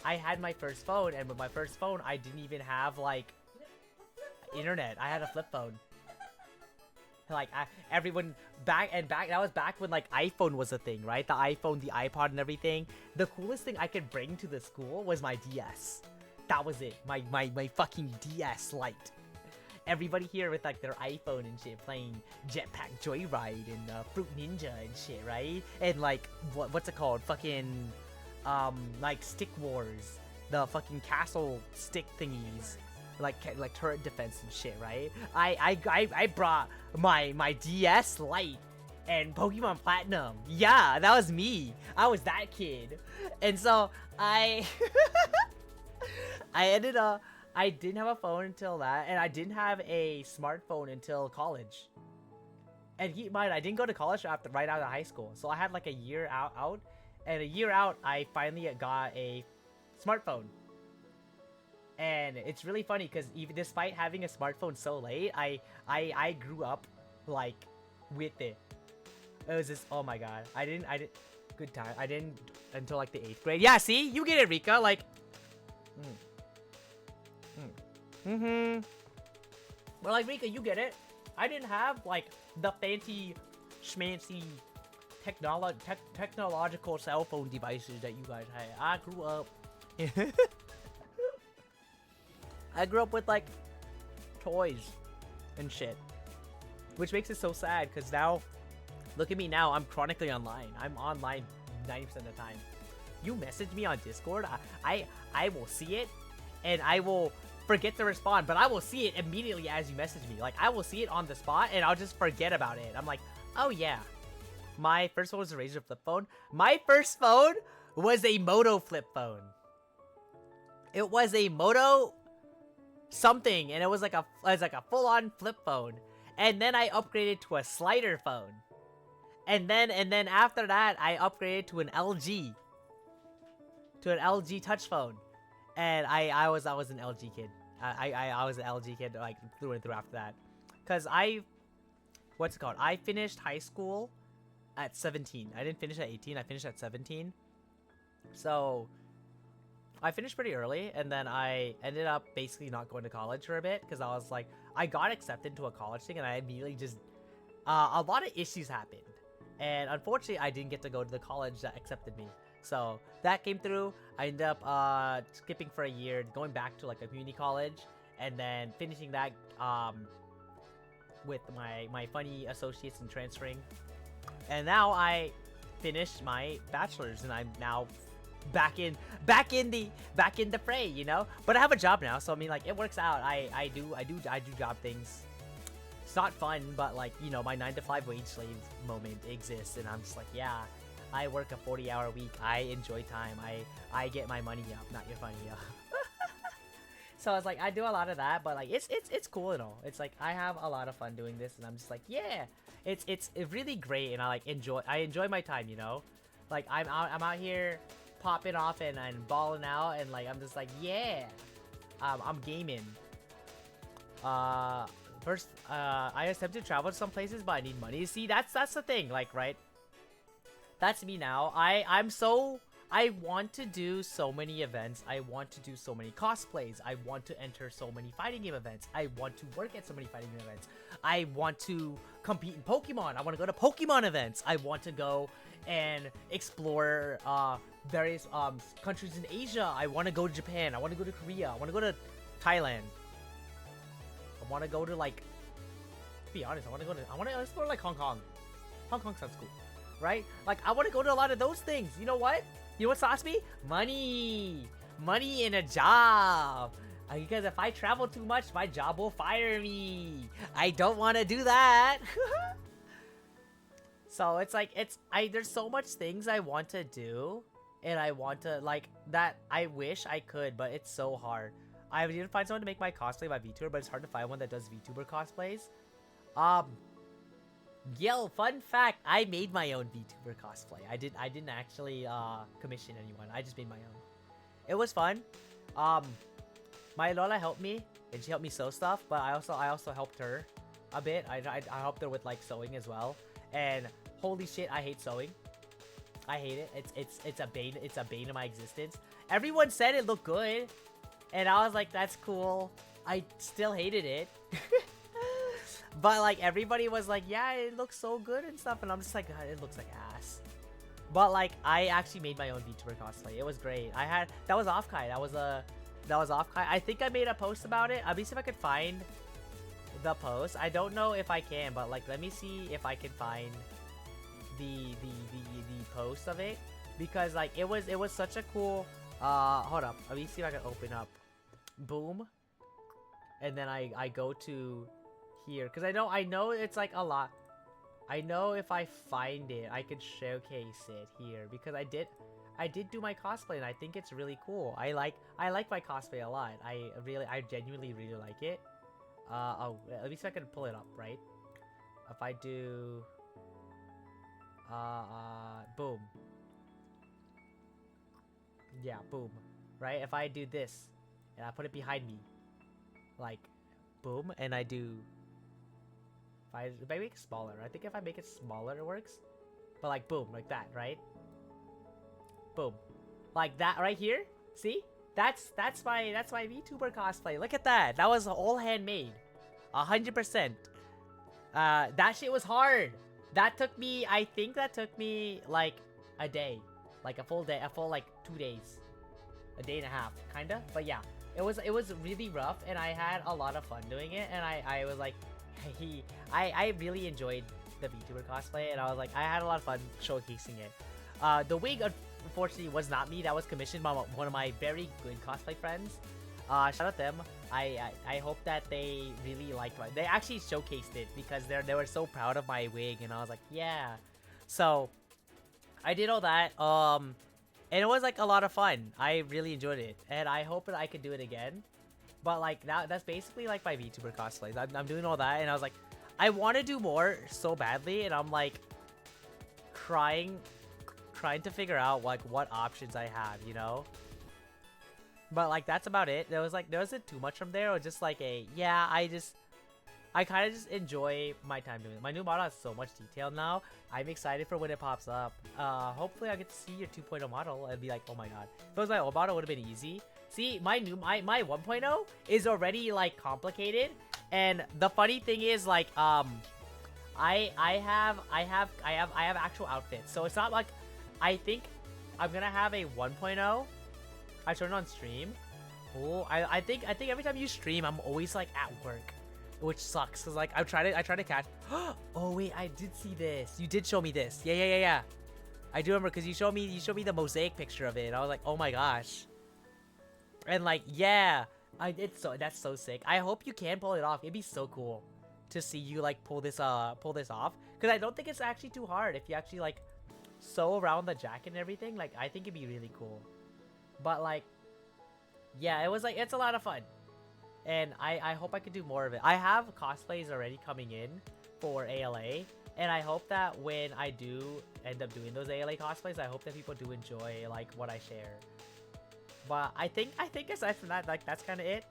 I had my first phone, and with my first phone I didn't even have like internet. I had a flip phone. Like, everyone back that was back when like iPhone was a thing, right? The iPhone, the iPod, and everything. The coolest thing I could bring to the school was my DS. That was it. My fucking DS Lite. Everybody here with like their iPhone and shit playing Jetpack Joyride and Fruit Ninja and shit, right? And like what's it called? Fucking like Stick Wars, the fucking castle stick thingies, like turret defense and shit, right? I brought my DS Lite and Pokemon Platinum. Yeah, that was me. I was that kid. And so I ended up, I didn't have a phone until that, and I didn't have a smartphone until college. And keep in mind, I didn't go to college right out of high school, so I had like a year out, and a year out, I finally got a smartphone. And it's really funny because even despite having a smartphone so late, I grew up like with it. It was just, oh my god, I didn't good time. I didn't until like the 8th grade. Yeah, see, you get it, Rika. Like. But like, Rika, you get it. I didn't have like the fancy schmancy technological cell phone devices that you guys had. I grew up I grew up with like toys and shit, which makes it so sad because now look at me now. I'm chronically online. I'm online 90% of the time. You message me on Discord, I will see it, and I will forget to respond, but I will see it immediately as you message me. Like, I will see it on the spot, and I'll just forget about it. I'm like, oh yeah. My first phone was a Razr flip phone. My first phone was a Moto flip phone. It was a Moto something, and it was like a full-on flip phone. And then I upgraded to a slider phone. And then after that, I upgraded to an LG. To an LG touch phone. And I was an LG kid. I was an LG kid like through and through after that. Cause what's it called? I finished high school at 17. I didn't finish at 18. I finished at 17. So I finished pretty early, and then I ended up basically not going to college for a bit because I was like, I got accepted to a college thing, and I immediately just a lot of issues happened, and unfortunately I didn't get to go to the college that accepted me. So that came through. I ended up skipping for a year, going back to like a community college, and then finishing that with my funny associates and transferring. And now I finished my bachelor's, and I'm now back in the fray, you know. But I have a job now, so I mean, like, it works out. I do job things. It's not fun, but like, you know, my 9-to-5 wage slave moment exists, and I'm just like, yeah. I work a 40-hour week. I enjoy time. I get my money up, not your money up. So I was like, I do a lot of that, but like, it's cool and all. It's like, I have a lot of fun doing this, and I'm just like, yeah, it's really great, and I enjoy my time, you know. Like, I'm out here popping off and balling out, and like, I'm just like, yeah, I'm gaming. First, I attempted to travel to some places, but I need money. See, that's the thing, like, right? That's me now. I'm so I want to do so many events. I want to do so many cosplays. I want to enter so many fighting game events. I want to work at so many fighting game events. I want to compete in Pokemon. I want to go to Pokemon events. I want to go and explore various countries in Asia. I want to go to Japan. I want to go to Korea. I want to go to Thailand. I want to go to, like, to be honest, I want to explore like Hong Kong. Hong Kong sounds cool, right? Like, I want to go to a lot of those things. You know what? You know what stops me? Money and a job. Because if I travel too much, my job will fire me. I don't want to do that. So it's like, there's so much things I want to do, and I want to, like, that I wish I could, but it's so hard. I need to find someone to make my cosplay by VTuber, but it's hard to find one that does VTuber cosplays. Yo, fun fact, I made my own VTuber cosplay. I didn't actually commission anyone. I just made my own. It was fun. My Lola helped me, and she helped me sew stuff, but I also helped her a bit. I helped her with, like, sewing as well. And holy shit, I hate sewing. I hate it. It's a bane of my existence. Everyone said it looked good, and I was like, that's cool. I still hated it. But, like, everybody was like, yeah, it looks so good and stuff, and I'm just like, God, it looks like ass. But, like, I actually made my own VTuber cosplay. It was great. That was Offkai. That was Offkai. I think I made a post about it. Let me see if I could find the post. I don't know if I can, but, like, let me see if I can find the post of it, because, like, it was such a cool, hold up. Let me see if I can open up Boom, and then I go to here, because I know it's, like, a lot. I know if I find it, I could showcase it here, because I did do my cosplay, and I think it's really cool. I like my cosplay a lot. I genuinely really like it. Oh, let me see if I can pull it up, right? If I do boom. Yeah, boom. Right? If I do this and I put it behind me, like, boom, and I do, if I make it smaller, I think if I make it smaller it works. But, like, boom, like that, right? Boom. Like that right here? See? That's my VTuber cosplay. Look at that. That was all handmade. 100%. That shit was hard. I think that took me like a day. Like a full day, like 2 days. A day and a half, kinda. But yeah, it was really rough, and I had a lot of fun doing it, and I was like, I really enjoyed the VTuber cosplay, and I was like, I had a lot of fun showcasing it. The wig, unfortunately, was not me. That was commissioned by one of my very good cosplay friends. Shout out them. I hope that they really liked my. They actually showcased it because they were so proud of my wig, and I was like, yeah. So I did all that. And it was like a lot of fun. I really enjoyed it, and I hope that I could do it again. But like that's basically like my VTuber cosplays. I'm doing all that, and I was like, I want to do more so badly, and I'm like trying to figure out like what options I have, you know. But like that's about it. There wasn't too much from there. It was just like I kind of just enjoy my time doing it. My new model has so much detail now. I'm excited for when it pops up. Hopefully I get to see your 2.0 model and be like, oh my god. If it was my old model, it would have been easy. See, my 1.0 is already like complicated. And the funny thing is like, I have actual outfits. So it's not like, I think I'm gonna have a 1.0. I turned on stream. Oh, I think every time you stream, I'm always like at work, which sucks. Cause like I try to catch. Oh wait, I did see this. You did show me this. Yeah. I do remember because you showed me the mosaic picture of it. And I was like, oh my gosh. And like, yeah, that's so sick. I hope you can pull it off. It'd be so cool to see you like pull this off. Cause I don't think it's actually too hard if you actually like sew around the jacket and everything. Like I think it'd be really cool. But like, yeah, it's a lot of fun. And I hope I could do more of it. I have cosplays already coming in for ALA. And I hope that when I do end up doing those ALA cosplays, I hope that people do enjoy like what I share. But I think aside from that, like that's kind of it.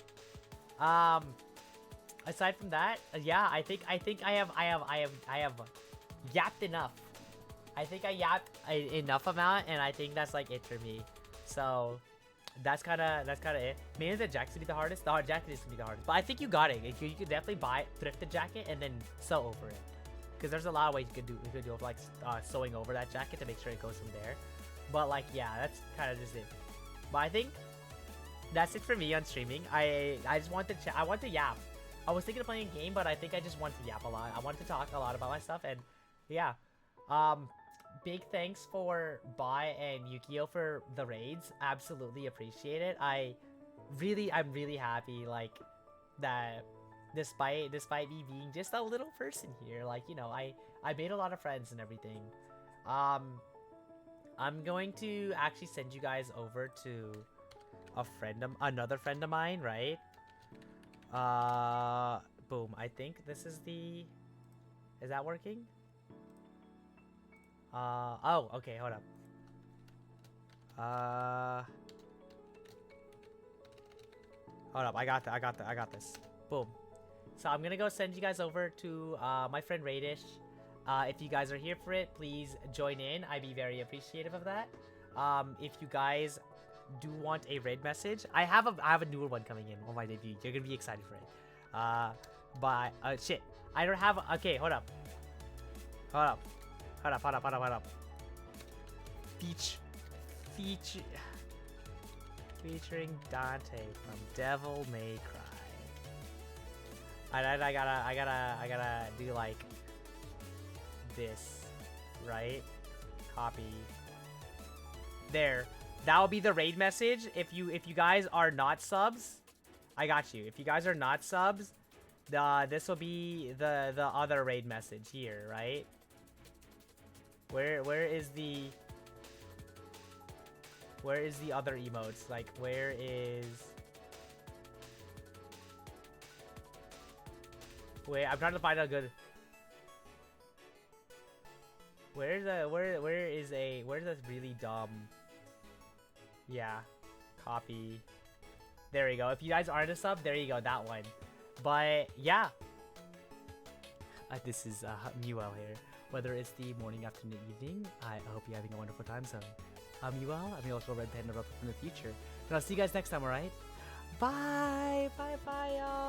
Aside from that, yeah, I think I have yapped enough. I think I yapped enough amount, and I think that's like it for me. So that's kind of it. Maybe the jacket's gonna be the hardest. The hard jacket is gonna be the hardest, but I think you got it. You could definitely thrift the jacket and then sew over it, because there's a lot of ways you could do like sewing over that jacket to make sure it goes from there. But like, yeah, that's kind of just it. But I think that's it for me on streaming. I just want to I want to yap. I was thinking of playing a game, but I think I just want to yap a lot. I want to talk a lot about my stuff, and yeah. Big thanks for Bai and Yukio for the raids. Absolutely appreciate it. I'm really happy, like, that despite me being just a little person here, like, you know, I made a lot of friends and everything. I'm going to actually send you guys over to another friend of mine, right? Boom. I think this is is that working? Oh, okay, hold up. Hold up, I got this. Boom. So I'm gonna go send you guys over to my friend Radish. If you guys are here for it, please join in. I'd be very appreciative of that. If you guys do want a raid message, I have a newer one coming in on my debut. You're gonna be excited for it. But shit, I don't have. Okay, hold up. Featuring Dante from Devil May Cry. I gotta do like this, right? Copy. There. That'll be the raid message. If you guys are not subs, I got you. If you guys are not subs, this will be the other raid message here, right? Where is the other emotes? Like, where is... Wait, I'm trying to find a good... Where's this really dumb... Yeah. Copy. There we go. If you guys aren't a sub, there you go, that one. But, yeah. This is Muel here. Whether it's the morning, afternoon, evening, I hope you're having a wonderful time zone. I'm Muel. I'm also Red Panda from the future. And I'll see you guys next time, alright? Bye! Bye, y'all!